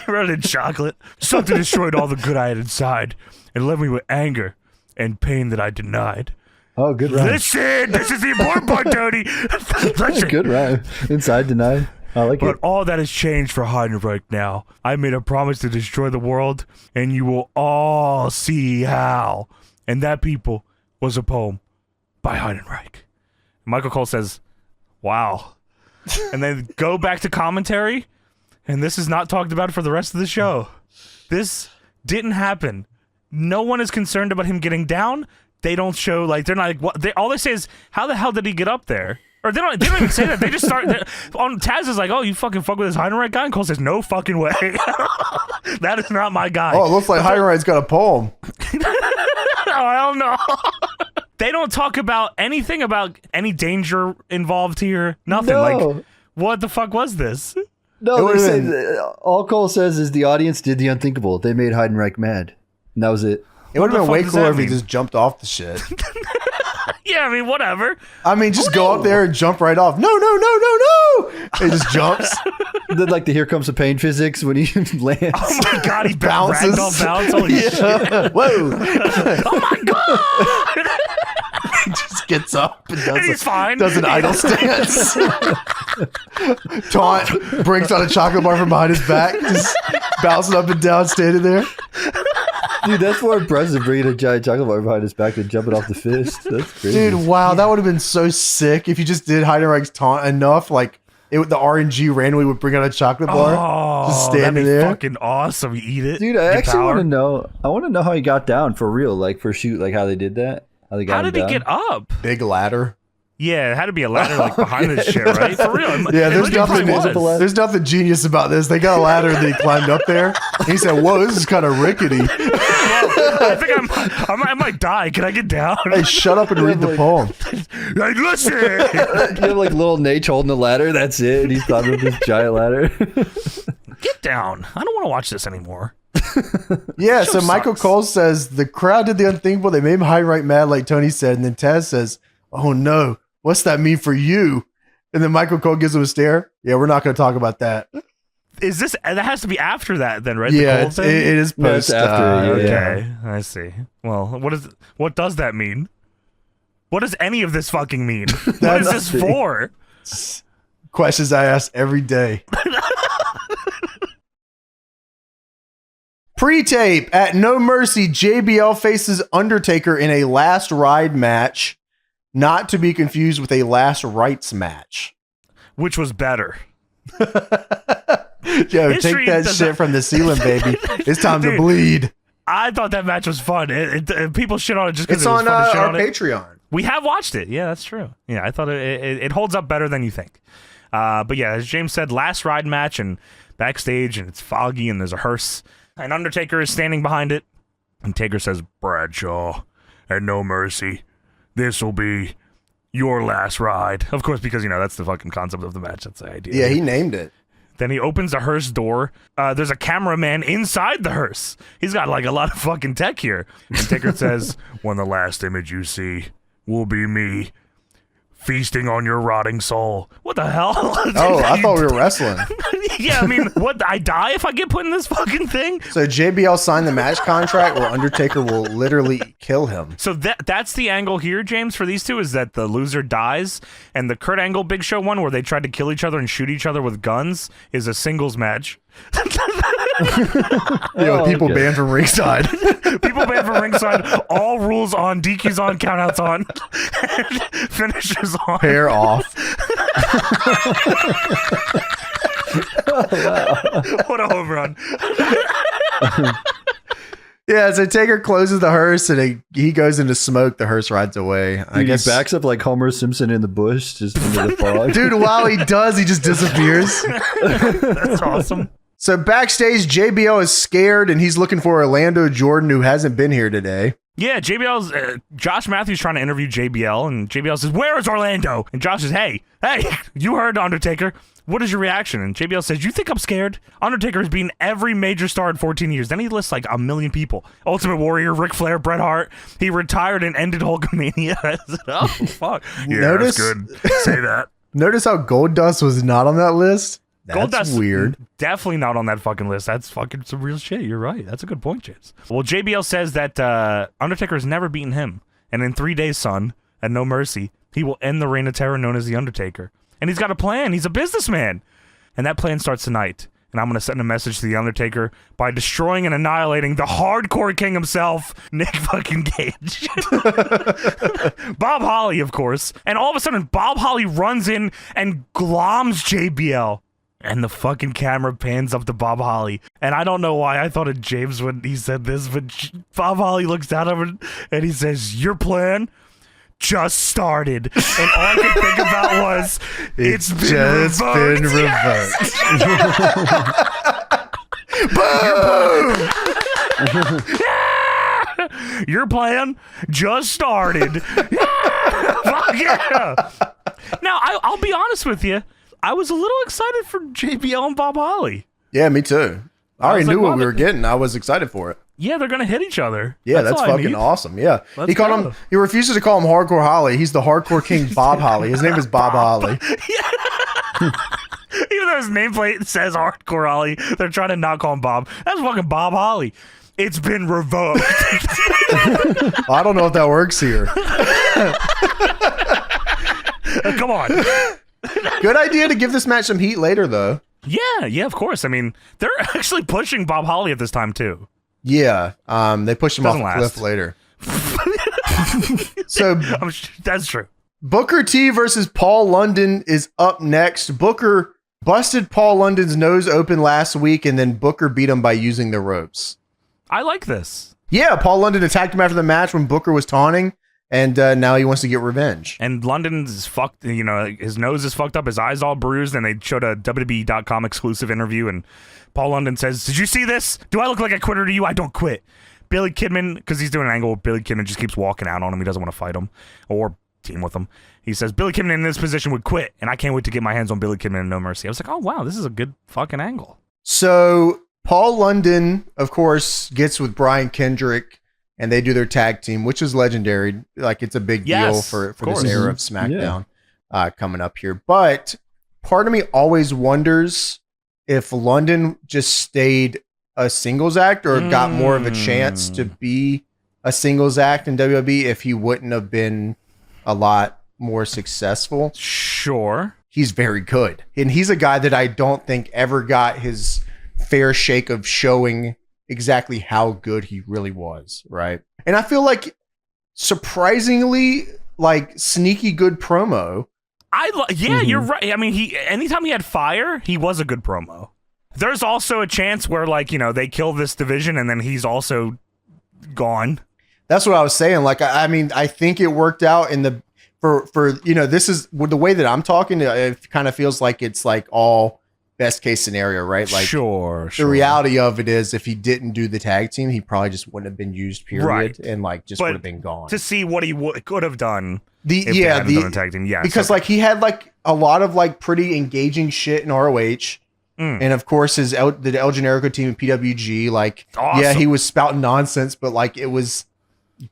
He wrote it in chocolate. Something destroyed all the good I had inside and left me with anger and pain that I denied. Oh, good rhyme. Listen, this is the important part, Tony. Listen. Good rhyme. Inside denied. I like But it. all that has changed for Heidenreich now. I made a promise to destroy the world, and you will all see how. And that, people, was a poem by Heidenreich. Michael Cole says, Wow. And then go back to commentary, and this is not talked about for the rest of the show. This didn't happen. No one is concerned about him getting down. They don't show, like, they're not like, what? All they say is, how the hell did he get up there? Or they don't even say that. They just start, on Taz is like, oh, you fucking fuck with this Heidenreich guy? And Cole says, no fucking way. That is not my guy. Oh, it looks like Heidenreich's got a poem. Oh, I don't know. They don't talk about anything about any danger involved here. Nothing. No. Like, what the fuck was this? No, they said, all Cole says is the audience did the unthinkable. They made Heidenreich mad. And that was it. It would have been way cooler if he just jumped off the shit. Yeah, I mean, whatever. I mean, just go up there and jump right off. No, no, no, no, no. He just jumps. Then, like, the Here Comes the Pain physics when he lands. Oh my god, he bounces. Bounce. Holy shit. Whoa. Oh my god. He just gets up and does an idle stance. Taunt, brings out a chocolate bar from behind his back, just bouncing up and down, standing there. Dude, that's more impressive, bringing a giant chocolate bar behind his back and jumping off the fist. That's crazy. Dude, wow, that would have been so sick if you just did Heidenreich's taunt enough, like the RNG randomly would bring out a chocolate bar, just standing there. Fucking awesome. You eat it. Dude, I actually want to know. I want to know how he got down for real, like for shoot, like how they did that. How did he get up? Big ladder. Yeah, it had to be a ladder like behind this shit, right? For real. Yeah, there's nothing genius about this. They got a ladder and they climbed up there. And he said, whoa, this is kind of rickety. Well, I think I might die. Can I get down? Hey, shut up and read the poem. Hey, listen. You have like little Nate holding the ladder. That's it. And he's climbing up this giant ladder. Get down. I don't want to watch this anymore. Yeah, so Michael Cole says the crowd did the unthinkable. They made him Heidenreich mad, like Tony said. And then Taz says, oh no. What's that mean for you? And then Michael Cole gives him a stare. Yeah, we're not going to talk about that. Is this? That has to be after that, then, right? Yeah, it is post. After. Okay, I see. Well, what does that mean? What does any of this fucking mean? What is this for? Questions I ask every day. Pre-tape at No Mercy, JBL faces Undertaker in a last ride match. Not to be confused with a last rites match. Which was better. Yo, take that shit from the ceiling, baby. It's time to bleed. I thought that match was fun. People shit on it just because it was fun to shit on. It's on our Patreon. We have watched it. Yeah, that's true. Yeah, I thought it holds up better than you think. But yeah, as James said, last ride match and backstage, and it's foggy, and there's a hearse. And Undertaker is standing behind it. And Taker says, Bradshaw, at No Mercy. This will be your last ride. Of course, because, that's the fucking concept of the match. That's the idea. Yeah, he named it. Then he opens the hearse door. There's a cameraman inside the hearse. He's got, like, a lot of fucking tech here. And Taker says, when the last image you see will be me feasting on your rotting soul. What the hell? Oh, I thought we were wrestling. Yeah, I mean, what? I die if I get put in this fucking thing? So JBL signed the match contract where Undertaker will literally kill him. So that's the angle here, James, for these two, is that the loser dies, and the Kurt Angle Big Show one where they tried to kill each other and shoot each other with guns is a singles match. People banned from ringside. People banned from ringside. All rules on, DQs on, countouts on, finishers on. Hair off. Oh, wow. What a home run. Yeah, so Taker closes the hearse and he goes into smoke. The hearse rides away. I guess he backs up like Homer Simpson in the bush, just into the fog. Dude, while he does, he just disappears. That's awesome. So backstage, JBL is scared and he's looking for Orlando Jordan, who hasn't been here today. Yeah, JBL's Josh Matthews trying to interview JBL, and JBL says, "Where is Orlando?" And Josh says, "Hey, you heard Undertaker. What is your reaction?" And JBL says, "You think I'm scared? Undertaker has beaten every major star in 14 years." Then he lists like a million people: Ultimate Warrior, Ric Flair, Bret Hart. He retired and ended Hulkamania. Oh fuck! Yeah, that's good. Say that. Notice how Goldust was not on that list. That's weird. Definitely not on that fucking list. That's fucking some real shit. You're right. That's a good point, James. Well, JBL says that Undertaker has never beaten him. And in 3 days, son, at No Mercy, he will end the reign of terror known as The Undertaker. And he's got a plan. He's a businessman. And that plan starts tonight. and I'm going to send a message to The Undertaker by destroying and annihilating the hardcore king himself, Nick fucking Gage. Bob Holly, of course. And all of a sudden, Bob Holly runs in and gloms JBL. And the fucking camera pans up to Bob Holly. And I don't know why I thought of James when he said this, but Bob Holly looks down over and he says, your plan just started. And all I could think about was, it's been revoked. Boom! Your plan just started. Fuck yeah! Now, I'll be honest with you. I was a little excited for JBL and Bob Holly. Yeah, me too. I already knew what we were getting. I was excited for it. Yeah, they're gonna hit each other. Yeah, that's fucking awesome. Yeah, he called him. He refuses to call him Hardcore Holly. He's the Hardcore King, Bob Holly. His name is Bob Holly. Even though his nameplate says Hardcore Holly, they're trying to not call him Bob. That's fucking Bob Holly. It's been revoked. I don't know if that works here. Come on. Good idea to give this match some heat later, though. Yeah, of course. I mean, they're actually pushing Bob Holly at this time too. Yeah, they pushed him off a cliff later. So that's true. Booker T versus Paul London is up next. Booker busted Paul London's nose open last week, and then Booker beat him by using the ropes. I like this. Yeah, Paul London attacked him after the match when Booker was taunting, and now he wants to get revenge. And London's fucked, you know, his nose is fucked up, his eyes all bruised, and they showed a WWE.com exclusive interview, and Paul London says, did you see this? Do I look like a quitter to you? I don't quit. Billy Kidman, because he's doing an angle, Billy Kidman just keeps walking out on him. He doesn't want to fight him or team with him. He says, Billy Kidman in this position would quit, and I can't wait to get my hands on Billy Kidman in No Mercy. I was like, oh, wow, this is a good fucking angle. So Paul London, of course, gets with Brian Kendrick, and they do their tag team, which is legendary. Like, it's a big deal for this era of SmackDown coming up here. But part of me always wonders if London just stayed a singles act or got more of a chance to be a singles act in WWE if he wouldn't have been a lot more successful. Sure. He's very good. And he's a guy that I don't think ever got his fair shake of showing exactly how good he really was, right? And I feel like surprisingly, like, sneaky good promo. You're right. I mean, anytime he had fire, he was a good promo. There's also a chance where, like, you know, they kill this division and then he's also gone. That's what I was saying. Like, I mean, I think it worked out in the for you know, this is the way that I'm talking. It kind of feels like it's like all best case scenario, right? Like, sure. The reality of it is, if he didn't do the tag team, he probably just wouldn't have been used, period, right. And like just would have been gone. To see what he could have done, the tag team, because like he had like a lot of like pretty engaging shit in ROH, and of course the El Generico team in PWG, like awesome. He was spouting nonsense, but like it was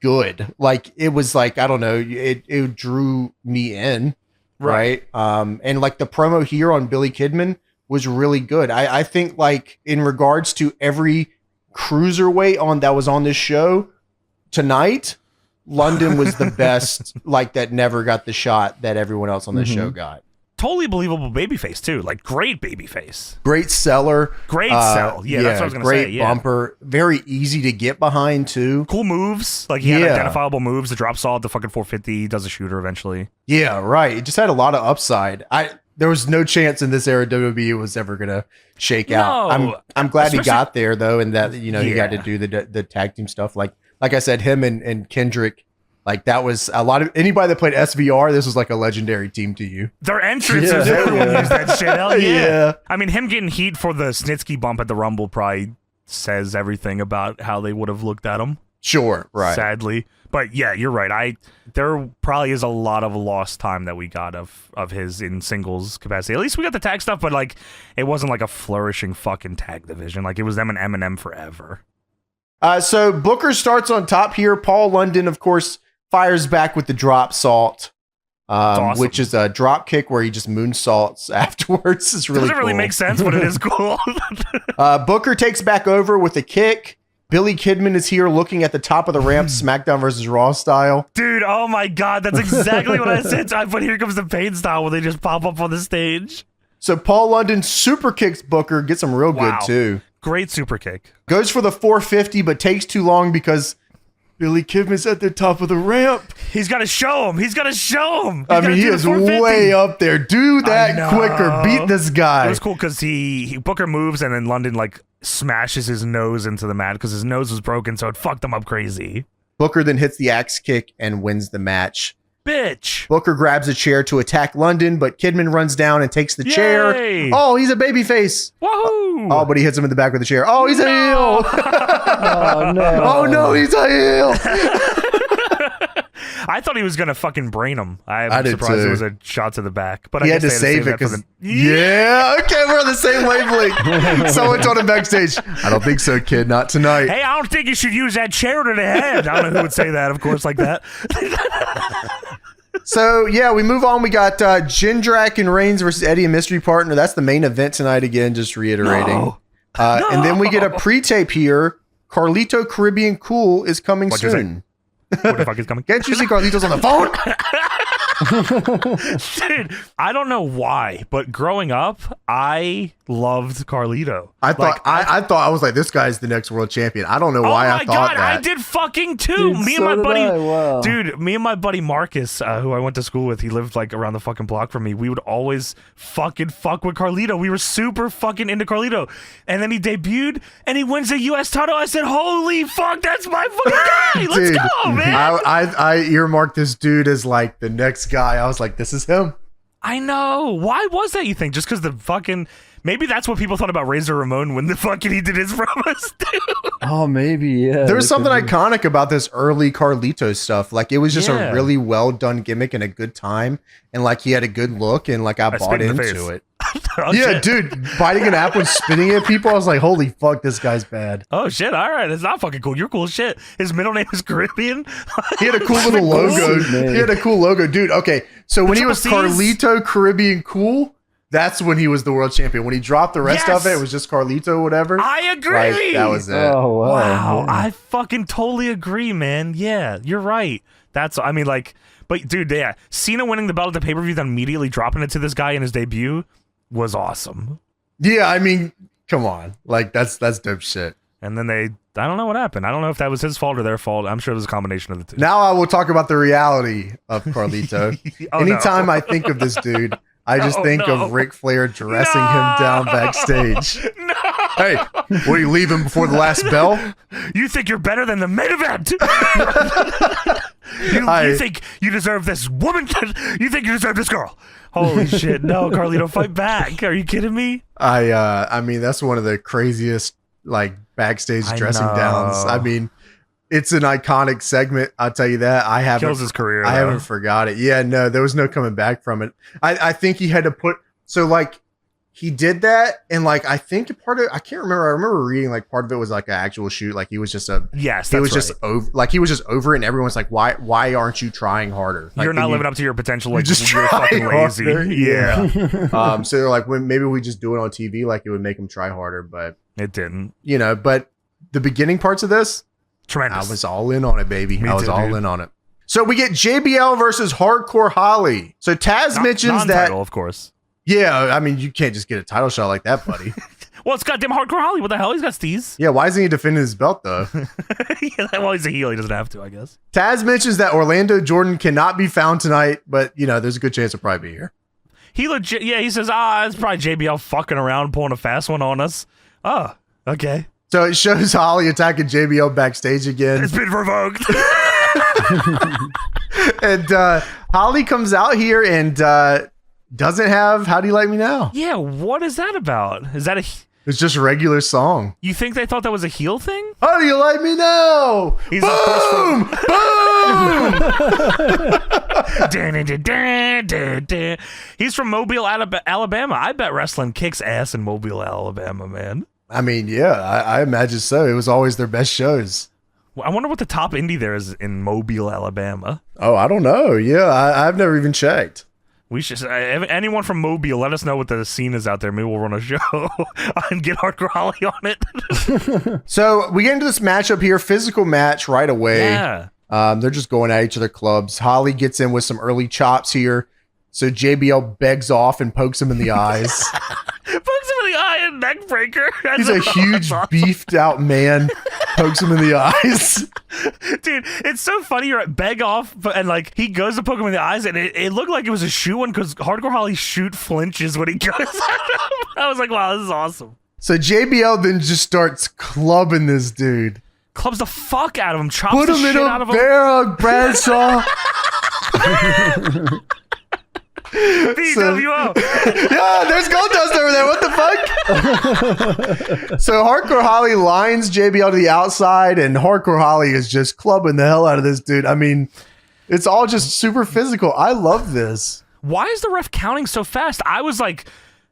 good. Like it was like, I don't know, it drew me in, right? And like the promo here on Billy Kidman was really good. I think like in regards to every cruiserweight that was on this show tonight, London was the best, like that never got the shot that everyone else on the show got. Totally believable babyface too, like great babyface, great seller, great sell. Yeah, that's what I was gonna say. Great bumper, very easy to get behind too. Cool moves, like he had identifiable moves. The drop saw at the fucking 450, he does a shooter eventually. Yeah, right. It just had a lot of upside. There was no chance in this era WWE was ever gonna shake out. I'm glad he got there though, and that he got to do the tag team stuff. Like I said, him and Kendrick, like that was a lot of anybody that played SVR. This was like a legendary team to you. Their entrances, everyone used that shit. Hell yeah. I mean, him getting heat for the Snitsky bump at the Rumble probably says everything about how they would have looked at him. Sure, right. Sadly. But yeah, you're right. There probably is a lot of lost time that we got of his in singles capacity. At least we got the tag stuff, but like it wasn't like a flourishing fucking tag division. Like it was them and Eminem forever. So Booker starts on top here. Paul London, of course, fires back with the drop salt, awesome. Which is a drop kick where he just moonsaults afterwards. It's really doesn't really make sense, but it is cool. Booker takes back over with a kick. Billy Kidman is here looking at the top of the ramp, SmackDown versus Raw style. Dude, oh my God, that's exactly what I said. But here comes the pain style where they just pop up on the stage. So Paul London super kicks Booker, gets him real good too. Great super kick. Goes for the 450, but takes too long because Billy Kidman's at the top of the ramp. He's got to show him. He's got to show him. I mean, he is way up there. Do that quicker. Beat this guy. It was cool because Booker moves and then London like smashes his nose into the mat because his nose was broken, so it fucked him up crazy. Booker then hits the axe kick and wins the match. Bitch. Booker grabs a chair to attack London, but Kidman runs down and takes the chair. Oh, he's a babyface. Woohoo! Oh, but he hits him in the back with the chair. Oh, he's a heel. Oh, no. Oh, no, he's a heel. I thought he was going to fucking brain him. I'm surprised it was a shot to the back. But he I had to save it because... Yeah, okay, we're on the same wavelength. Someone told him backstage, I don't think so, kid, not tonight. Hey, I don't think you should use that chair to the head. I don't know who would say that, of course, like that. So, yeah, we move on. We got Jindrak and Reigns versus Eddie and Mystery Partner. That's the main event tonight again, just reiterating. And then we get a pre-tape here. Carlito Caribbean Cool is coming soon. What the fuck is coming? Can't you see Carlito's on the phone? Dude, I don't know why, but growing up, I loved Carlito. I was like, this guy's the next world champion. I don't know why I thought that. I did fucking too. Dude, me so and my buddy, wow. dude, me and my buddy Marcus, who I went to school with, he lived like around the fucking block from me. We would always fucking fuck with Carlito. We were super fucking into Carlito. And then he debuted and he wins the US title. I said, holy fuck, that's my fucking guy. Let's Dude, go, man. I earmarked this dude as like the next guy. I was like, this is him. I know. Why was that, you think? Just because the fucking... Maybe that's what people thought about Razor Ramon when the fucking he did his promos too. Oh, maybe, yeah. There was something iconic about this early Carlito stuff. Like, it was just a really well done gimmick and a good time. And like, he had a good look and like, I bought into it. Oh, yeah, shit. dude, biting an apple and spitting at people. I was like, holy fuck, this guy's bad. Oh shit, all right. It's not fucking cool. You're cool as shit. His middle name is Caribbean. He had a cool little logo. He had a cool logo. Dude, okay. So when he was Carlito Caribbean Cool, that's when he was the world champion. When he dropped the rest of it, it was just Carlito, whatever. I agree. Like, that was it. Oh, wow. Yeah. I fucking totally agree, man. Yeah, you're right. That's, I mean, like, but dude, yeah. Cena winning the belt at the pay-per-view, then immediately dropping it to this guy in his debut was awesome. Yeah, I mean, come on. Like, that's dope shit. And then I don't know what happened. I don't know if that was his fault or their fault. I'm sure it was a combination of the two. Now I will talk about the reality of Carlito. Anytime I think of this dude, I just think of Ric Flair dressing him down backstage. No! Hey, what, are you leaving before the last bell? You think you're better than the main event? You think you deserve this woman? You think you deserve this girl? Holy shit! No, Carlito, fight back! Are you kidding me? I mean, that's one of the craziest like backstage dressing downs. I mean, it's an iconic segment. I'll tell you that. I haven't kills his career. I haven't forgot it. Yeah, no, there was no coming back from it. I think he had to put like. He did that, and like I think part of I can't remember. I remember reading like part of it was like an actual shoot. Like he was just just over. Like he was just over it, and everyone's like, "Why aren't you trying harder? Like, you're not living up to your potential. Like you're fucking lazy." Yeah. So they're like, maybe we just do it on TV. Like it would make them try harder, but it didn't. You know, but the beginning parts of this, tremendous. I was all in on it, baby. I was all in on it. So we get JBL versus Hardcore Holly. So Taz mentions that, of course. Yeah, I mean, you can't just get a title shot like that, buddy. Well, it's goddamn Hardcore Holly. What the hell? He's got steez. Yeah, why isn't he defending his belt, though? Yeah, well, he's a heel. He doesn't have to, I guess. Taz mentions that Orlando Jordan cannot be found tonight, but, you know, there's a good chance he'll probably be here. He legit, he says, it's probably JBL fucking around, pulling a fast one on us. Oh, okay. So it shows Holly attacking JBL backstage again. It's been revoked. And Holly comes out here and... doesn't have How Do You Like Me Now? Yeah, what is that about? Is that It's just a regular song. You think they thought that was a heel thing? How do you like me now? He's boom! Boom! He's from Mobile, Alabama. I bet wrestling kicks ass in Mobile, Alabama, man. I mean, yeah, I imagine so. It was always their best shows. I wonder what the top indie there is in Mobile, Alabama. Oh, I don't know. Yeah, I've never even checked. We should. Anyone from Mobile, let us know what the scene is out there. Maybe we'll run a show and get Hardcore Holly on it. So we get into this matchup here, physical match right away. Yeah. They're just going at each other clubs. Holly gets in with some early chops here. So JBL begs off and pokes him in the eyes. Pokes him in the eye and neck breaker. He's a huge, beefed out man. Pokes him in the eyes. Dude, it's so funny. You're at beg off, and like he goes to poke him in the eyes, and it looked like it was a shoe one because Hardcore Holly's shoot flinches when he goes at him. I was like, wow, this is awesome. So JBL then just starts clubbing this dude. Clubs the fuck out of him, chops Put the him shit in out of a him. barrel, Bradshaw. BWO. Yeah, there's Goldust over there. What the fuck? So Hardcore Holly lines JBL to the outside, and Hardcore Holly is just clubbing the hell out of this dude. I mean, it's all just super physical. I love this. Why is the ref counting so fast? I was like,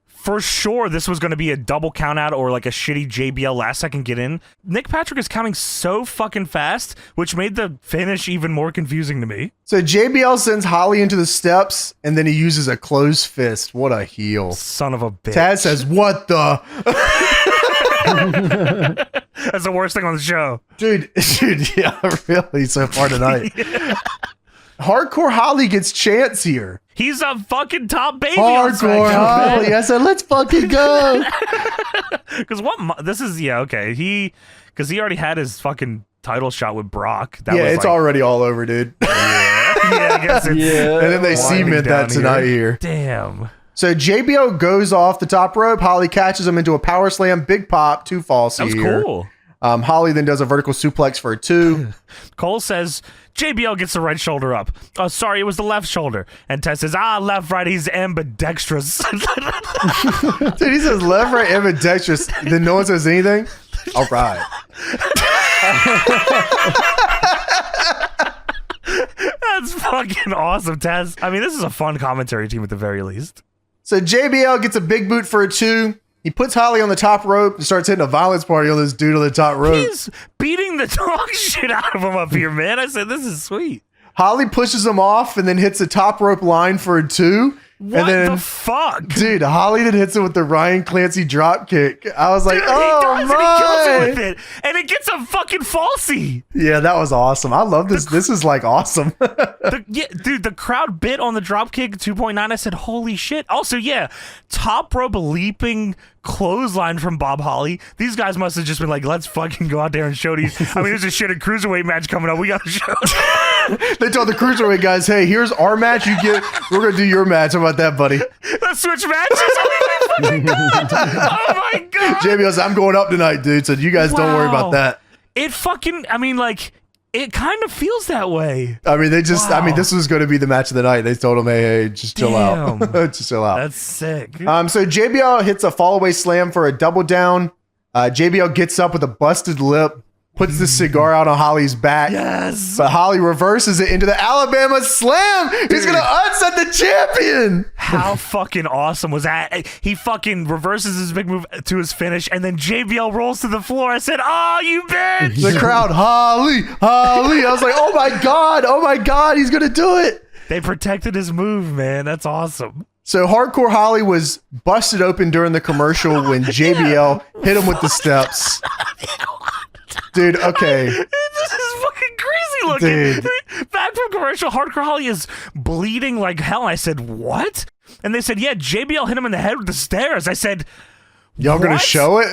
for sure this was going to be a double count out or like a shitty JBL last second get in. Nick Patrick is counting so fucking fast, which made the finish even more confusing to me. So JBL sends Holly into the steps, and then he uses a closed fist. What a heel. Son of a bitch. Taz says, what the? That's the worst thing on the show. Dude, yeah, really, so far tonight. Yeah. Hardcore Holly gets chance here. He's a fucking top baby. Hardcore Holly. I said, let's fucking go. Because this is, yeah, okay. Because he already had his fucking title shot with Brock. That was it's like, already all over, dude. Yeah, I guess it's and then they cement that tonight here. Damn. So JBL goes off the top rope. Holly catches him into a power slam. Big pop. 2 falls here. That was cool. Holly then does a vertical suplex for a 2. Cole says, JBL gets the right shoulder up. Oh, sorry, it was the left shoulder. And Tess says, left, right, he's ambidextrous. Dude, he says left, right, ambidextrous. Then no one says anything? All right. That's fucking awesome, Tess. I mean, this is a fun commentary team at the very least. So JBL gets a big boot for a 2. He puts Holly on the top rope and starts hitting a violence party on this dude on the top rope. He's beating the dog shit out of him up here, man. I said, this is sweet. Holly pushes him off and then hits the top rope line for a 2. What the fuck? Dude, Holly then hits it with the Ryan Clancy drop kick. I was like, dude, oh he does, my. And he kills him with it. And it gets a fucking falsie. Yeah, that was awesome. I love this. This is like awesome. Dude, the crowd bit on the drop kick 2.9. I said, holy shit. Also, yeah, top rope leaping clothesline from Bob Holly. These guys must have just been like, let's fucking go out there and show these. I mean, there's a shit cruiserweight match coming up. We got to show. They told the cruiserweight guys, hey, here's our match. We're going to do your match. How about that, buddy? Let's switch matches. Oh my god. JBL says, I'm going up tonight, dude. So you guys don't worry about that. It fucking, I mean, like, it kind of feels that way. I mean, this was going to be the match of the night. They told him, hey, just chill out. Just chill out. That's sick. So JBL hits a fallaway slam for a double down. JBL gets up with a busted lip, puts the cigar out on Holly's back. Yes. But Holly reverses it into the Alabama slam. Dude. He's going to upset the champion. How fucking awesome was that? He fucking reverses his big move to his finish, and then JBL rolls to the floor. I said, oh, you bitch. The crowd, Holly. I was like, oh my God, he's going to do it. They protected his move, man. That's awesome. So Hardcore Holly was busted open during the commercial when JBL hit him with the steps. Dude, okay. This is fucking crazy looking. Dude. Back from commercial, Hardcore Holly is bleeding like hell. And I said, what? And they said, yeah, JBL hit him in the head with the stairs. I said, y'all gonna show it?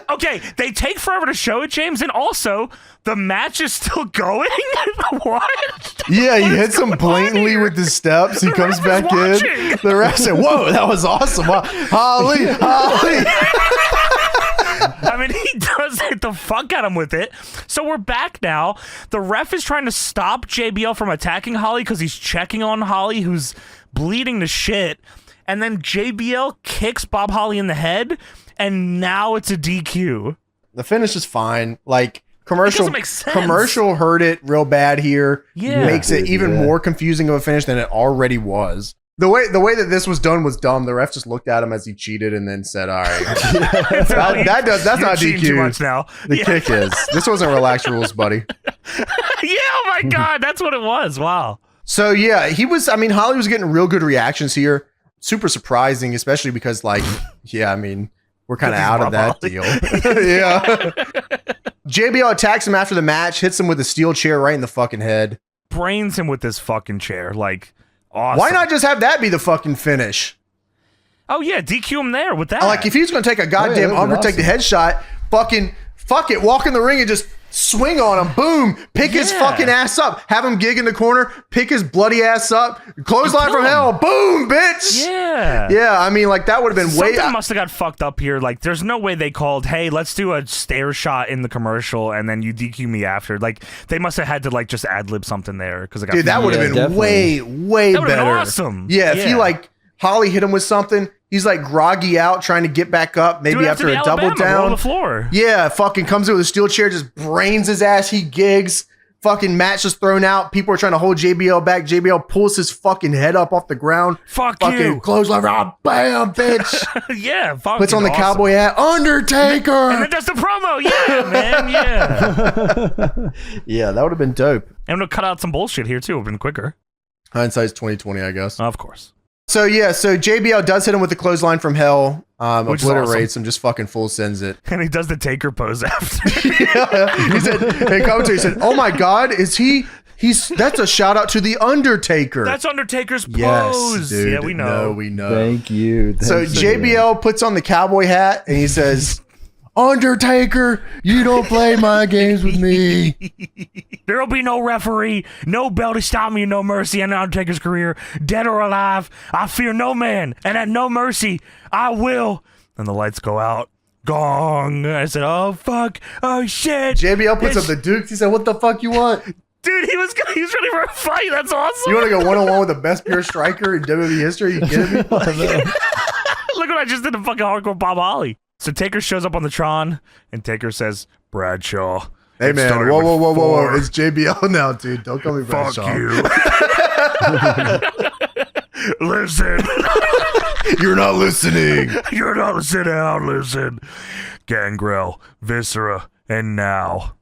Okay, they take forever to show it, James, and also the match is still going. What? Yeah, he hits him blatantly with the steps. He comes back in. The ref said, "Whoa, that was awesome, Holly." I mean, he does hit the fuck out of him with it. So we're back now. The ref is trying to stop JBL from attacking Holly because he's checking on Holly, who's bleeding to shit. And then JBL kicks Bob Holly in the head, and now it's a DQ. The finish is fine. Like, commercial heard it real bad here. Yeah. Makes it even more confusing of a finish than it already was. The way that this was done was dumb. The ref just looked at him as he cheated and then said, all right. that's not DQ. Too much now. The kick is. This wasn't relaxed rules, buddy. Yeah, oh my God. That's what it was. Wow. So, yeah, Holly was getting real good reactions here. Super surprising, especially because, like, yeah, I mean, we're kind of out of that deal. Yeah. JBL attacks him after the match, hits him with a steel chair right in the fucking head. Brains him with this fucking chair. Like, awesome. Why not just have that be the fucking finish? Oh yeah, DQ him there with that. Like if he's gonna take a goddamn unprotected headshot, fuck it, walk in the ring and just swing on him, boom, pick his fucking ass up, have him gig in the corner, pick his bloody ass up, clothesline from hell, boom, bitch. Yeah, I mean, like that would have been Something must have got fucked up here. Like, there's no way they called, hey, let's do a stare shot in the commercial and then you DQ me after. Like, they must have had to like just ad lib something there because dude, that would have been way better. Been awesome. Yeah, if he like Holly hit him with something. He's like groggy out, trying to get back up, maybe after a double down. On the floor. Yeah, fucking comes in with a steel chair, just brains his ass. He gigs. Fucking match is thrown out. People are trying to hold JBL back. JBL pulls his fucking head up off the ground. Fucking clothesline, bam, bitch. Yeah, puts on the cowboy hat. Undertaker. And then does the promo. Yeah, man. Yeah. Yeah, that would have been dope. And we'll cut out some bullshit here too. It would have been quicker. Hindsight's 2020, I guess. Of course. So JBL does hit him with the clothesline from hell, obliterates him, just fucking full sends it, and he does the Taker pose after. He said, in commentary, he said, "Oh my God, is he? That's a shout out to the Undertaker. That's Undertaker's pose. Yes, dude. Yeah, we know. We know. Thank you. So JBL puts on the cowboy hat and he says, Undertaker, you don't play my games with me. There'll be no referee, no bell to stop me, no mercy in Undertaker's career. Dead or alive, I fear no man, and at no mercy, I will." And the lights go out. Gong. I said, "Oh fuck, oh shit." JBL puts up the Dukes. He said, "What the fuck you want?" Dude, he was ready for a fight. That's awesome. You want to go one-on-one with the best pure striker in WWE history? You kidding me? Look what I just did to fucking hardcore Bob Holly. So Taker shows up on the Tron, and Taker says, "Bradshaw." Hey man, whoa. It's JBL now, dude. Don't call me Bradshaw. Fuck you. Listen. You're not listening. You're not listening out, listen. Gangrel, Viscera, and now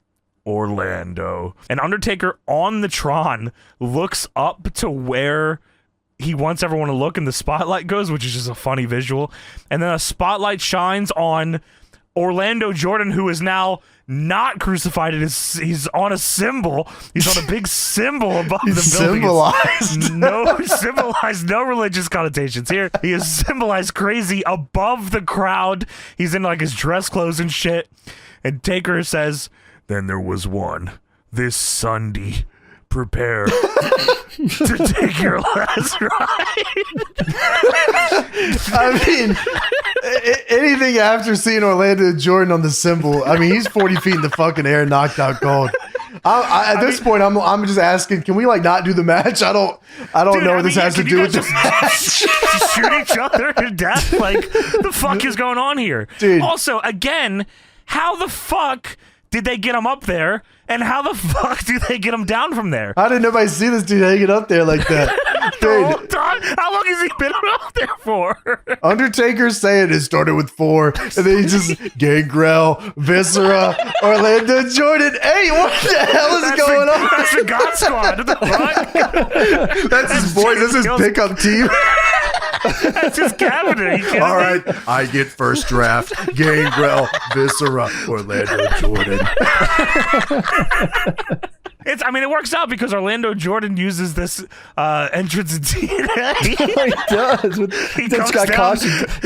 Orlando. And Undertaker on the Tron looks up to where he wants everyone to look, and the spotlight goes, which is just a funny visual. And then a spotlight shines on Orlando Jordan, who is now not crucified. He's on a symbol. He's on a big symbol above the building. Symbolized. No religious connotations here. He is symbolized crazy above the crowd. He's in like his dress clothes and shit. And Taker says, "Then there was one this Sunday. Prepare to take your last ride." I mean, anything after seeing Orlando Jordan on the symbol, I mean, he's 40 feet in the fucking air, knocked out cold. At this point, I'm just asking, can we like not do the match? I don't know what this has to do with this match. Just shoot each other to death? Like, the fuck is going on here? Dude. Also, again, how the fuck did they get him up there? And how the fuck do they get him down from there? How did nobody see this dude hanging up there like that? Dude, how long has he been up there for? Undertaker's saying it started with 4, and then he just Gangrel, Viscera, Orlando Jordan. Hey, what the hell is going on? That's the God Squad. What the fuck? That's his boys. That's his pickup team. That's his cabinet. All right, I get first draft. Gangrel, Viscera, Orlando Jordan. It works out because Orlando Jordan uses this entrance in TNA. He does. He's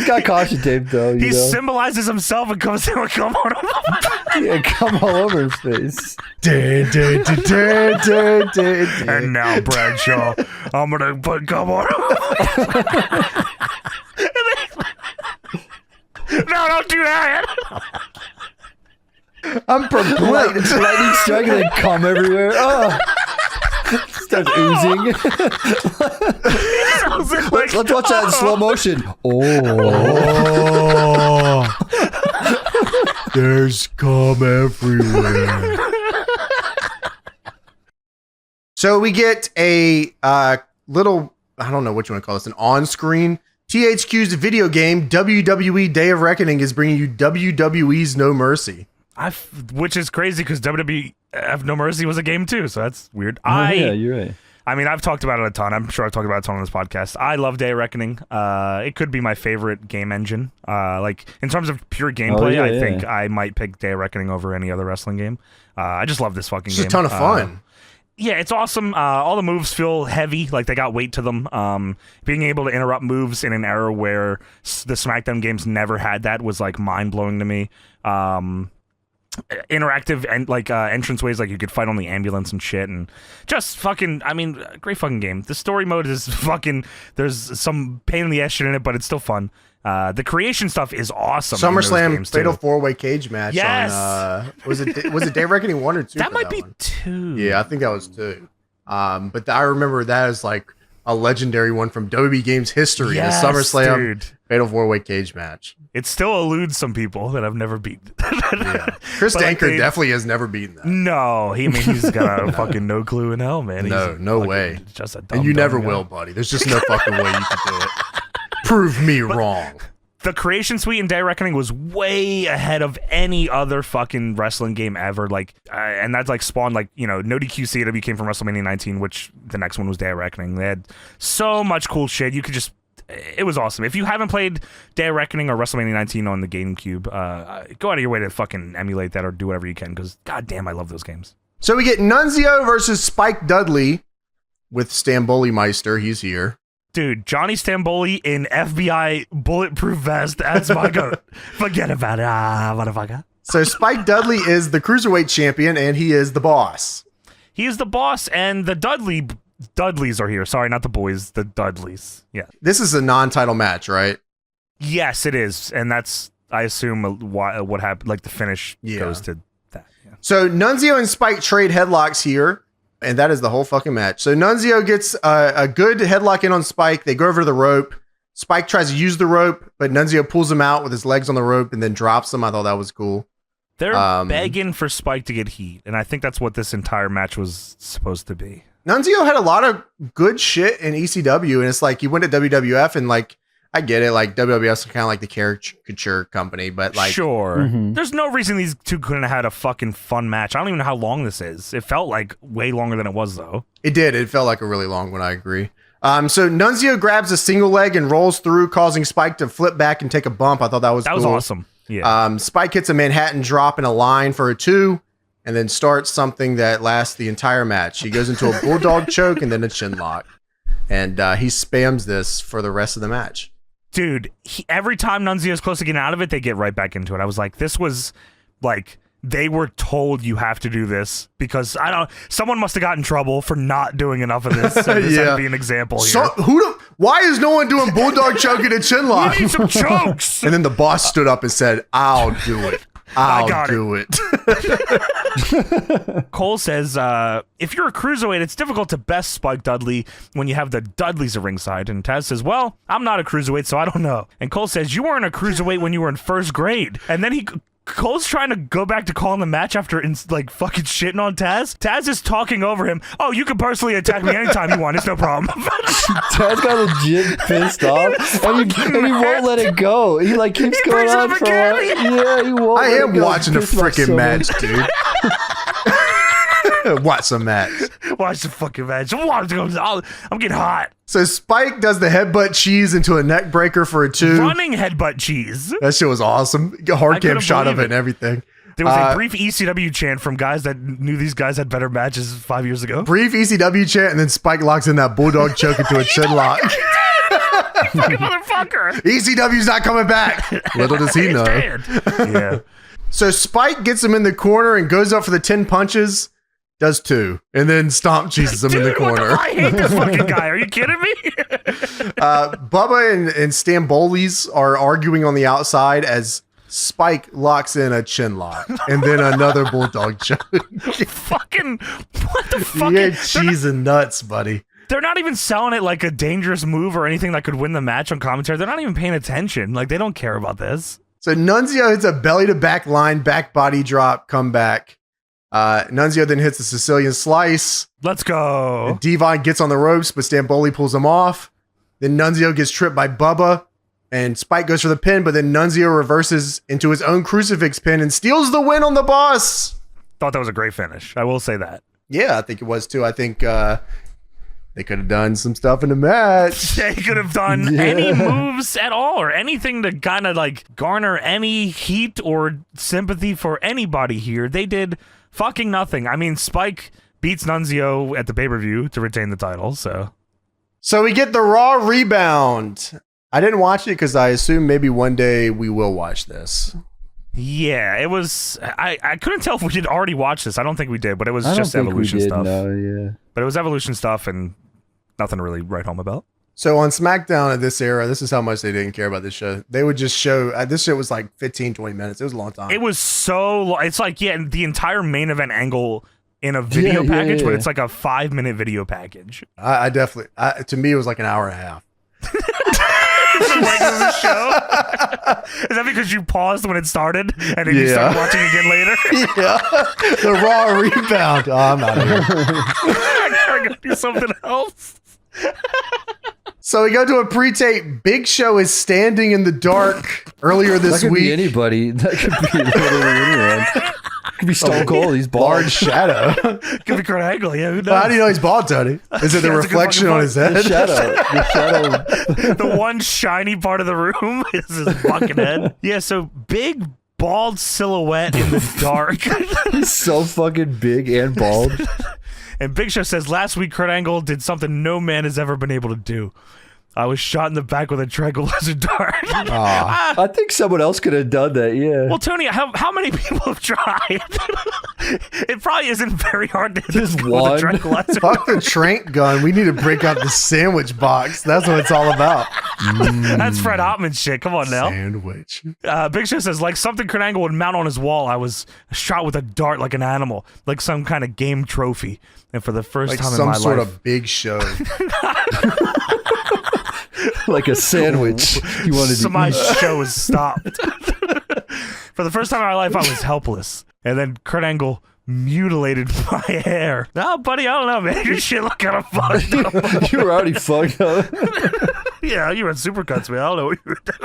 got caution tape though. He symbolizes himself and comes down and come on him. Yeah, come all over his face. And now Bradshaw, I'm gonna put come on him. No, don't do that. I'm perplexed. Lightning strike and then cum everywhere. Oh. Starts oozing. Let's watch that in slow motion. Oh. There's cum everywhere. So we get a little, I don't know what you want to call this, an on-screen. THQ's video game, WWE Day of Reckoning, is bringing you WWE's No Mercy. Which is crazy because WWF No Mercy was a game too, so that's weird. Yeah, you're right. I mean, I've talked about it a ton. I'm sure I've talked about it a ton on this podcast. I love Day of Reckoning. It could be my favorite game engine. Like, in terms of pure gameplay, I think I might pick Day of Reckoning over any other wrestling game. I just love this fucking game. It's a ton of fun. Yeah, it's awesome. All the moves feel heavy, like they got weight to them. Being able to interrupt moves in an era where the SmackDown games never had that was like mind-blowing to me. Interactive and like entrance ways, like you could fight on the ambulance and shit, and just fucking, I mean, great fucking game. The story mode is fucking, there's some pain in the ass shit in it, but it's still fun. The creation stuff is awesome. SummerSlam Fatal 4-Way Cage match. Yes. Was it Day Reckoning 1 or 2? That might be 2. Yeah, I think that was 2. But I remember that as like a legendary one from WWE Games history. Yes, the SummerSlam dude. Fatal 4-Way Cage match. It still eludes some people that I've never beaten. Yeah. Chris Danker definitely has never beaten that. No, he's got a fucking no clue in hell, man. No way. Just a dumb, and you never guy. will, buddy. There's just no fucking way you can do it. Prove me wrong. The Creation Suite in Day Reckoning was way ahead of any other fucking wrestling game ever. Like, and that's like spawned, like, you know, No DQ CW came from WrestleMania 19, which the next one was Day Reckoning. They had so much cool shit. You could just, it was awesome. If you haven't played Day Reckoning or WrestleMania 19 on the GameCube, go out of your way to fucking emulate that or do whatever you can, because goddamn, I love those games. So we get Nunzio versus Spike Dudley with Stamboli Meister. He's here. Dude, Johnny Stamboli in FBI bulletproof vest as my goat. Forget about it, motherfucker. So Spike Dudley is the Cruiserweight champion, and he is the boss. He is the boss, and the Dudleys are here. Sorry, not the boys, the Dudleys. Yeah. This is a non-title match, right? Yes, it is, and that's, I assume, what happened. Like the finish goes to that. Yeah. So Nunzio and Spike trade headlocks here. And that is the whole fucking match. So Nunzio gets a good headlock in on Spike. They go over to the rope. Spike tries to use the rope, but Nunzio pulls him out with his legs on the rope and then drops him. I thought that was cool. They're begging for Spike to get heat, and I think that's what this entire match was supposed to be. Nunzio had a lot of good shit in ECW, and it's like he went to WWF, and like, I get it, like WWF is kind of like the caricature company, but like, sure, there's no reason these two couldn't have had a fucking fun match. I don't even know how long this is. It felt like way longer than it was, though. It did. It felt like a really long one. I agree. So Nunzio grabs a single leg and rolls through, causing Spike to flip back and take a bump. I thought that was cool. Awesome. Yeah. Spike hits a Manhattan drop in a line for a 2, and then starts something that lasts the entire match. He goes into a bulldog choke and then a chin lock, and he spams this for the rest of the match. Dude, every time Nunzio's close to getting out of it, they get right back into it. I was like, this was like, they were told you have to do this because someone must have got in trouble for not doing enough of this. So this had to be an example here. Why is no one doing bulldog choke and a chin lock? You need some chokes. And then the boss stood up and said, I'll do it. I'll do it. Cole says, if you're a cruiserweight, it's difficult to best Spike Dudley when you have the Dudleys at ringside. And Taz says, well, I'm not a cruiserweight, so I don't know. And Cole says, you weren't a cruiserweight when you were in first grade. And then Cole's trying to go back to calling the match after like fucking shitting on Taz. Taz is talking over him. Oh, you can personally attack me anytime you want. It's no problem. Taz got legit pissed off, and he won't let it go. He like keeps going on for a while. Yeah, he won't. I am watching the freaking match, dude. Watch some match. Watch the fucking match. I'm getting hot. So Spike does the headbutt cheese into a neck breaker for a 2. Running headbutt cheese. That shit was awesome. Hard cam shot of it and everything. There was a brief ECW chant from guys that knew these guys had better matches 5 years ago. Brief ECW chant, and then Spike locks in that bulldog choke into a chin lock. Fucking motherfucker. ECW's not coming back. Little does he know. Yeah. So Spike gets him in the corner and goes up for the 10 punches. Does 2, and then Stomp cheeses him in the corner. I hate this fucking guy. Are you kidding me? Bubba and Stambolis are arguing on the outside as Spike locks in a chin lock and then another bulldog choke. Fucking what the fuck? Yeah, cheese and nuts, buddy. They're not even selling it like a dangerous move or anything that could win the match on commentary. They're not even paying attention. Like, they don't care about this. So Nunzio hits a belly to back line, back body drop, comeback. Nunzio then hits a Sicilian slice. Let's go. Devon gets on the ropes, but Stamboli pulls him off. Then Nunzio gets tripped by Bubba, and Spike goes for the pin, but then Nunzio reverses into his own crucifix pin and steals the win on the boss. Thought that was a great finish. I will say that. Yeah, I think it was too. I think they could have done some stuff in the match. They could have done any moves at all or anything to kind of like garner any heat or sympathy for anybody here. They did fucking nothing. I mean, Spike beats Nunzio at the pay-per-view to retain the title. So we get the Raw rebound. I didn't watch it because I assume maybe one day we will watch this. Yeah, it was. I couldn't tell if we did already watch this. I don't think we did, but it was just Evolution stuff. No, yeah. But it was Evolution stuff and nothing to really write home about. So on SmackDown at this era, this is how much they didn't care about this show. They would just show, this shit was like 15, 20 minutes. It was a long time. It was so, it's like, the entire main event angle in a video package, but it's like a 5-minute video package. I definitely, to me, it was like an hour and a half. The show? Is that because you paused when it started and then you started watching again later? Yeah. The Raw rebound. Oh, I'm out of here. I gotta go do something else. So we go to a pre-tape. Big Show is standing in the dark earlier this week. That could be anybody. That could be literally anyone. It could be Stone Cold. He's bald. Large shadow. Could be Kurt Angle. Yeah, who knows? Well, how do you know he's bald, Tony? Is it the reflection on his head? The shadow. The one shiny part of the room is his fucking head. Yeah, so big bald silhouette in the dark. He's so fucking big and bald. And Big Show says, last week Kurt Angle did something no man has ever been able to do. I was shot in the back with a tranquilizer dart. I think someone else could have done that, yeah. Well, Tony, how many people have tried? It probably isn't very hard to hit Just with one. a tranquilizer. Fuck the trank gun. We need to break out the sandwich box. That's what it's all about. That's Fred Ottman shit. Come on now. Sandwich. Big Show says, like something Kurt Angle would mount on his wall, I was shot with a dart like an animal, like some kind of game trophy. And for the first time in my life... some sort of Big Show. Like a sandwich. You wanted so to my eat. show was stopped. For the first time in my life, I was helpless. And then Kurt Angle mutilated my hair. No, buddy, I don't know, man. Your shit look kind of fucked up. You were already fucked up. Yeah, you were at Supercuts, man. I don't know what you were doing.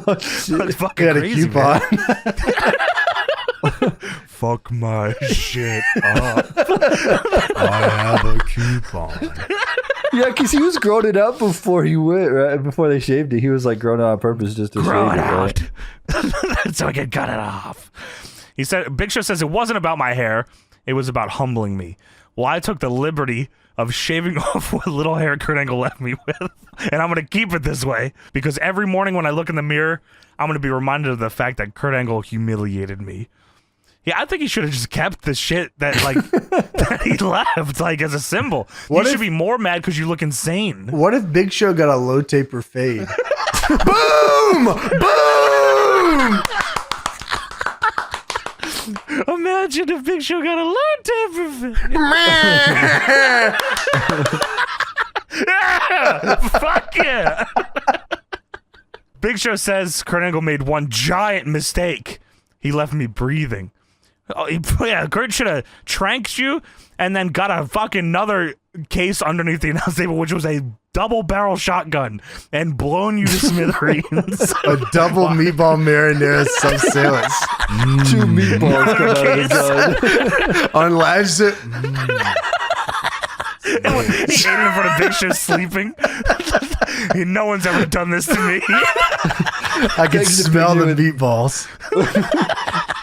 Oh, shit. That's fucking Got a crazy, coupon. Fuck my shit up. I have a coupon. Yeah, because he was growing it out before he went, right? Before they shaved it. He was like growing it out on purpose just to Grow shave it it. out. Right? So I can cut it off. He said, Big Show says it wasn't about my hair. It was about humbling me. Well, I took the liberty of shaving off what little hair Kurt Angle left me with. And I'm going to keep it this way because every morning when I look in the mirror, I'm going to be reminded of the fact that Kurt Angle humiliated me. Yeah, I think he should have just kept the shit that, like, that he left, like, as a symbol. You should be more mad because you look insane. What if Big Show got a low taper fade? Boom! Boom! Imagine if Big Show got a low taper fade. Yeah! Fuck yeah! Big Show says Kurt Angle made one giant mistake. He left me breathing. Oh, yeah, Kurt should have tranked you and then got a fucking another case underneath the announce table, which was a double barrel shotgun, and blown you to smithereens. A double meatball marinara sub sandwich. 2 meatballs come out of the gun. Unlatched it. He ate it in front of Big Show sleeping. No one's ever done this to me. I can smell the meatballs.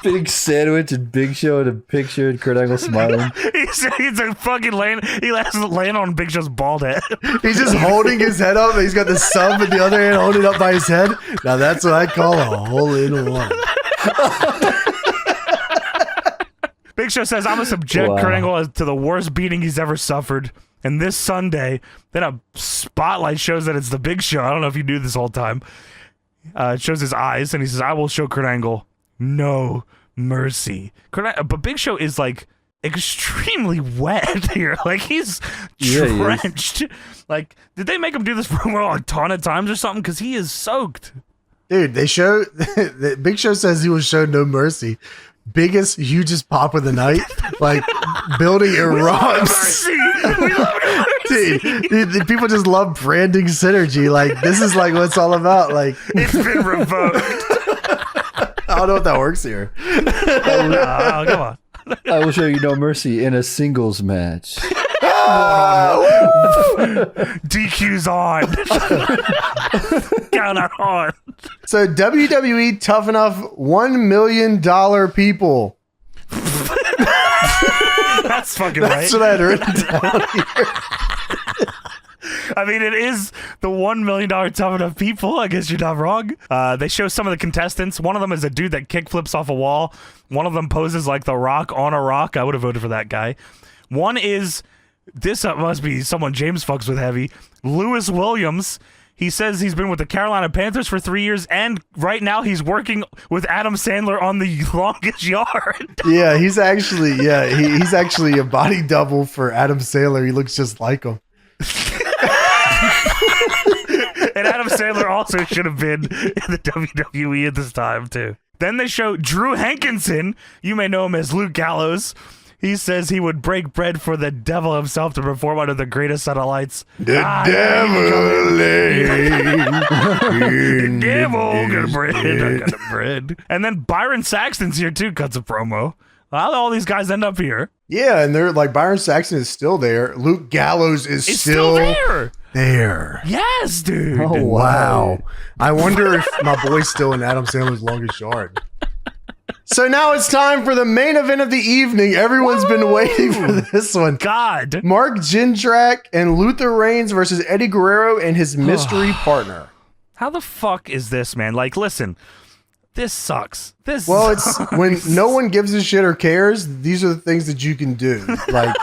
Big sandwich and Big Show in a picture and Kurt Angle smiling. He's a fucking laying on Big Show's bald head. He's just holding his head up. And he's got the sub in the other hand holding it up by his head. Now that's what I call a hole-in-one. Big Show says, I'm going to subject Kurt Angle to the worst beating he's ever suffered. And this Sunday, then a spotlight shows that it's the Big Show. I don't know if you knew this whole time. It shows his eyes, and he says, I will show Kurt Angle no mercy. But Big Show is, like, extremely wet here. Like, he's drenched. Like, did they make him do this promo a ton of times or something? Because he is soaked. Dude, they show... Big Show says he will show no mercy. Biggest, hugest pop of the night. Like, building erupts. We love mercy. Dude, people just love branding synergy. Like, this is like what it's all about. Like, it's been revoked. I don't know if that works here. Oh, come on. I will show you no mercy in a singles match. DQ's on. Counter on. So WWE tough enough $1 million people. That's fucking That's right. what I had written down here. I mean, it is the $1 million tough enough people. I guess you're not wrong. They show some of the contestants. One of them is a dude that kick flips off a wall. One of them poses like The Rock on a rock. I would have voted for that guy. One is, this must be someone James fucks with heavy, Lewis Williams. He says he's been with the Carolina Panthers for 3 years, and right now he's working with Adam Sandler on The Longest Yard. Yeah, he's actually a body double for Adam Sandler. He looks just like him. And Adam Sandler also should have been in the WWE at this time, too. Then they show Drew Hankinson. You may know him as Luke Gallows. He says he would break bread for the devil himself to perform under the greatest set of lights. The devil. The devil got bread. I got the bread. And then Byron Saxton's here, too, cuts a promo. How do all these guys end up here? Yeah, and they're like, Byron Saxton is still there. Luke Gallows is still there. Yes, dude. Oh, wow. I wonder if my boy's still in Adam Sandler's Longest Yard. So now it's time for the main event of the evening. Everyone's been waiting for this one. God. Mark Jindrak and Luther Reigns versus Eddie Guerrero and his mystery partner. How the fuck is this, man? Like, listen, this sucks. It's when no one gives a shit or cares, these are the things that you can do. Like,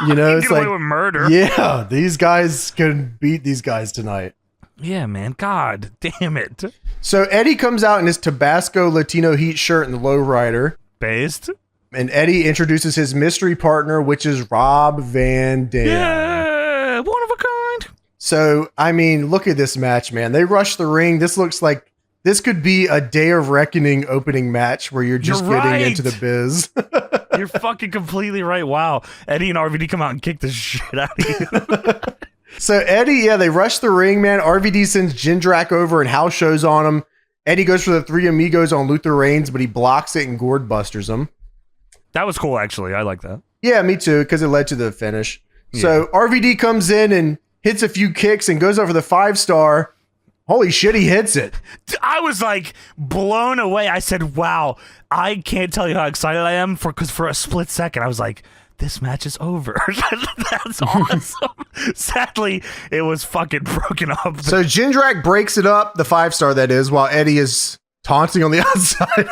you know, it's get like away with murder. Yeah, these guys can beat these guys tonight. Yeah, man. God damn it. So Eddie comes out in his Tabasco Latino Heat shirt and the lowrider. Based. And Eddie introduces his mystery partner, which is Rob Van Dam. Yeah, one of a kind. So, I mean, look at this match, man. They rush the ring. This looks like this could be a Day of Reckoning opening match where you're just getting into the biz. You're fucking completely right. Wow. Eddie and RVD come out and kick the shit out of you. So Eddie, they rush the ring, man. RVD sends Jindrak over and house shows on him. Eddie goes for the Three Amigos on Luther Reigns, but he blocks it and gourd busters him. That was cool, actually. I like that. Yeah, me too, because it led to the finish. Yeah. So RVD comes in and hits a few kicks and goes over the 5-star. Holy shit, he hits it. I was like blown away. I said, wow, I can't tell you how excited I am because for a split second, I was like, this match is over. That's awesome. Sadly, it was fucking broken up. So Jindrak breaks it up, the 5-star that is, while Eddie is taunting on the outside.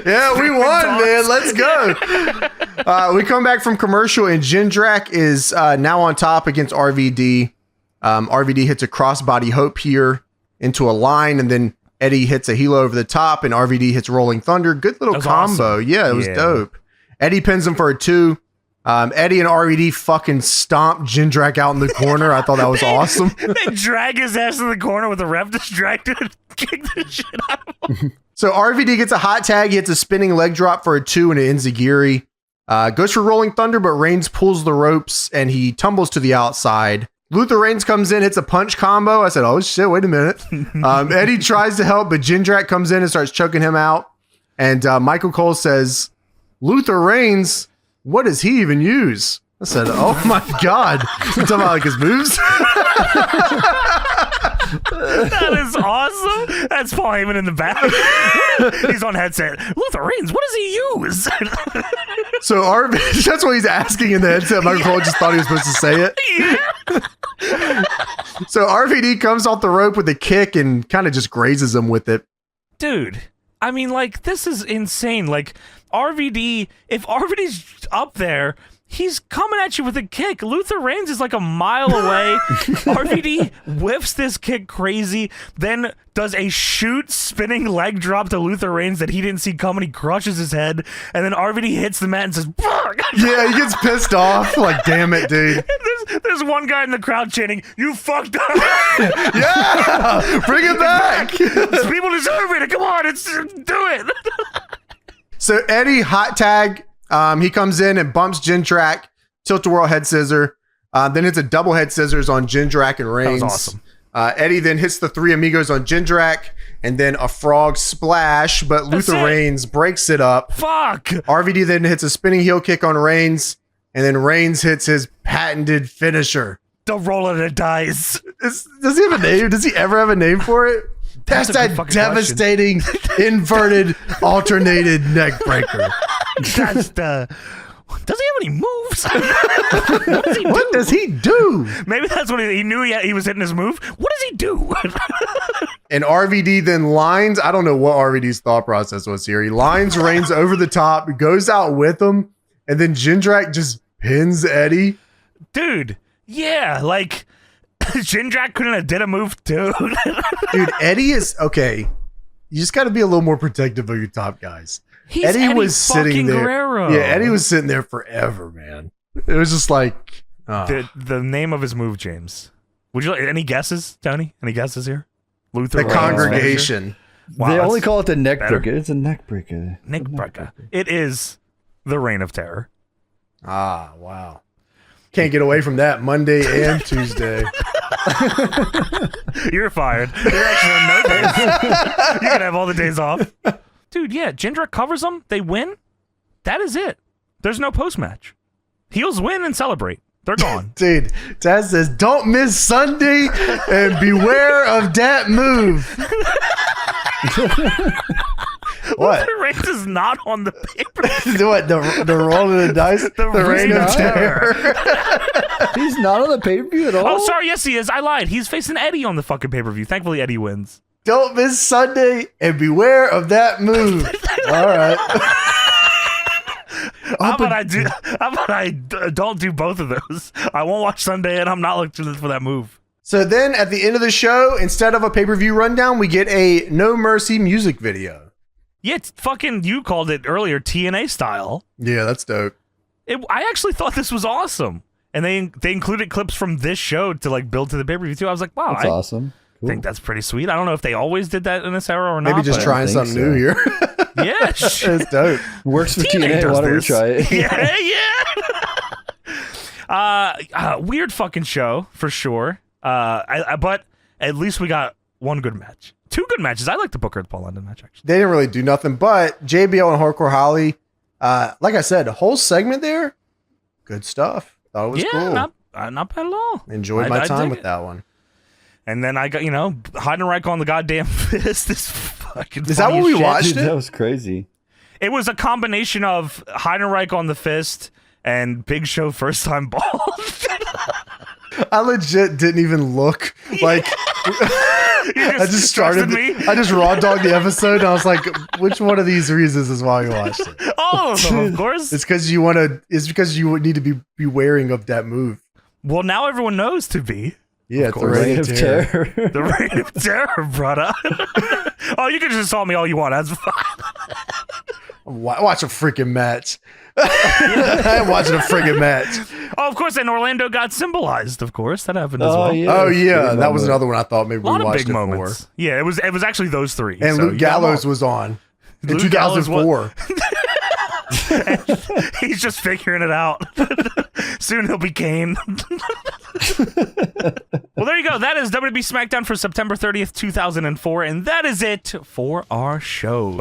Yeah, we won, man. Let's go. We come back from commercial, and Jindrak is now on top against RVD. RVD hits a crossbody hope here into a line, and then Eddie hits a heel over the top, and RVD hits Rolling Thunder. Good little combo. Awesome. Yeah, it was dope. Eddie pins him for a 2. Eddie and RVD fucking stomp Jindrak out in the corner. I thought that was awesome. They drag his ass in the corner with the ref distracted and kick the shit out of him. So RVD gets a hot tag. He hits a spinning leg drop for a 2 and an enziguri. Goes for Rolling Thunder, but Reigns pulls the ropes and he tumbles to the outside. Luther Reigns comes in, hits a punch combo. I said, oh shit, wait a minute. Eddie tries to help, but Jindrak comes in and starts choking him out. And Michael Cole says, Luther Reigns, what does he even use? I said, oh my God. You talking about like his moves? That is awesome. That's Paul Heyman in the back. He's on headset. Luther Reigns, what does he use? So that's what he's asking in the headset. Michael Cole just thought he was supposed to say it. Yeah. So RVD comes off the rope with a kick and kind of just grazes him with it. Dude, I mean, like, this is insane. Like, RVD, if RVD's up there, he's coming at you with a kick. Luther Reigns is like a mile away. RVD whiffs this kick crazy, then does a shoot spinning leg drop to Luther Reigns that he didn't see coming. He crushes his head, and then RVD hits the mat and says, "Fuck!" Yeah, he gets pissed off. Like, damn it, dude. There's one guy in the crowd chanting, "You fucked up!" Yeah, bring it back. People deserve it. Come on, do it. So Eddie hot tag. He comes in and bumps Jindrak, tilt-a-whirl head scissor. Then it's a double head scissors on Jindrak and Reigns. That was awesome. Eddie then hits the Three Amigos on Jindrak and then a frog splash, but Luther Reigns breaks it up. Fuck! RVD then hits a spinning heel kick on Reigns, and then Reigns hits his patented finisher. The roll of the dice. Does he have a name? Does he ever have a name for it? That's that devastating inverted alternated neck breaker. That's the. Does he have any moves? What does he do? Maybe that's what he knew he was hitting his move. What does he do? And RVD then lines. I don't know what RVD's thought process was here. He lines Reigns over the top, goes out with him, and then Jindrak just pins Eddie. Dude, yeah, like Jindrak couldn't have did a move too. Dude, Eddie is okay. You just got to be a little more protective of your top guys. Eddie was sitting there. Guerrero. Yeah, Eddie was sitting there forever, man. It was just like the name of his move, James. Would you like any guesses, Tony? Any guesses here? Luther the congregation. Wow, they only call it the neck breaker. It's a neck breaker. Neck breaker. It is the Reign of Terror. Ah, wow. Can't get away from that Monday and Tuesday. You're fired. You're actually on no days. You can have all the days off. Dude, yeah, Jindrak covers them. They win. That is it. There's no post-match. Heels win and celebrate. They're gone. Dude, Taz says, don't miss Sunday and beware of that move. What? Luther Reigns is not on the paper. What? The roll of the dice? The Reign of Terror. He's not on the pay-per-view at all? Oh, sorry. Yes, he is. I lied. He's facing Eddie on the fucking pay-per-view. Thankfully, Eddie wins. Don't miss Sunday and beware of that move. All right. How about I don't do both of those? I won't watch Sunday, and I'm not looking for that move. So then, at the end of the show, instead of a pay-per-view rundown, we get a No Mercy music video. Yeah, it's fucking. You called it earlier, TNA style. Yeah, that's dope. I actually thought this was awesome, and they included clips from this show to like build to the pay-per-view too. I was like, wow, that's awesome. I think that's pretty sweet. I don't know if they always did that in this era or not. Maybe just trying something new here. Yeah, it's dope. Works for TNA. Why don't we try it? Yeah. Weird fucking show for sure. But at least we got one good match. Two good matches. I like the Booker Paul London match actually. They didn't really do nothing, but JBL and Hardcore Holly, like I said, the whole segment there, good stuff. Thought it was cool. Not bad at all. Enjoyed my time with that one. And then I got, Heidenreich on the goddamn fist. This fucking Is that what we watched? Dude, that was crazy. It was a combination of Heidenreich on the fist and Big Show first time bald. I legit didn't even look. Like, I just started. I just raw dogged the episode, and I was like, "Which one of these reasons is why you watched it?" All of them, of course. It's because you want to. It's because you would need to be wearing of that move. Well, now everyone knows to be. Yeah, the Reign of Terror. The Reign of Terror, brother. Oh, you can just assault me all you want. That's fine. Watch a freaking match. I'm watching a freaking match. Oh, of course, and Orlando got symbolized. Of course, that happened as well. Yeah, oh yeah, that was another one I thought maybe we watched big moments. Yeah, it was actually those three. And Luke Gallows was on in 2004. He's just figuring it out. Soon he'll be Kane. Well, there you go. That is WWE SmackDown for September 30th, 2004, and that is it for our show.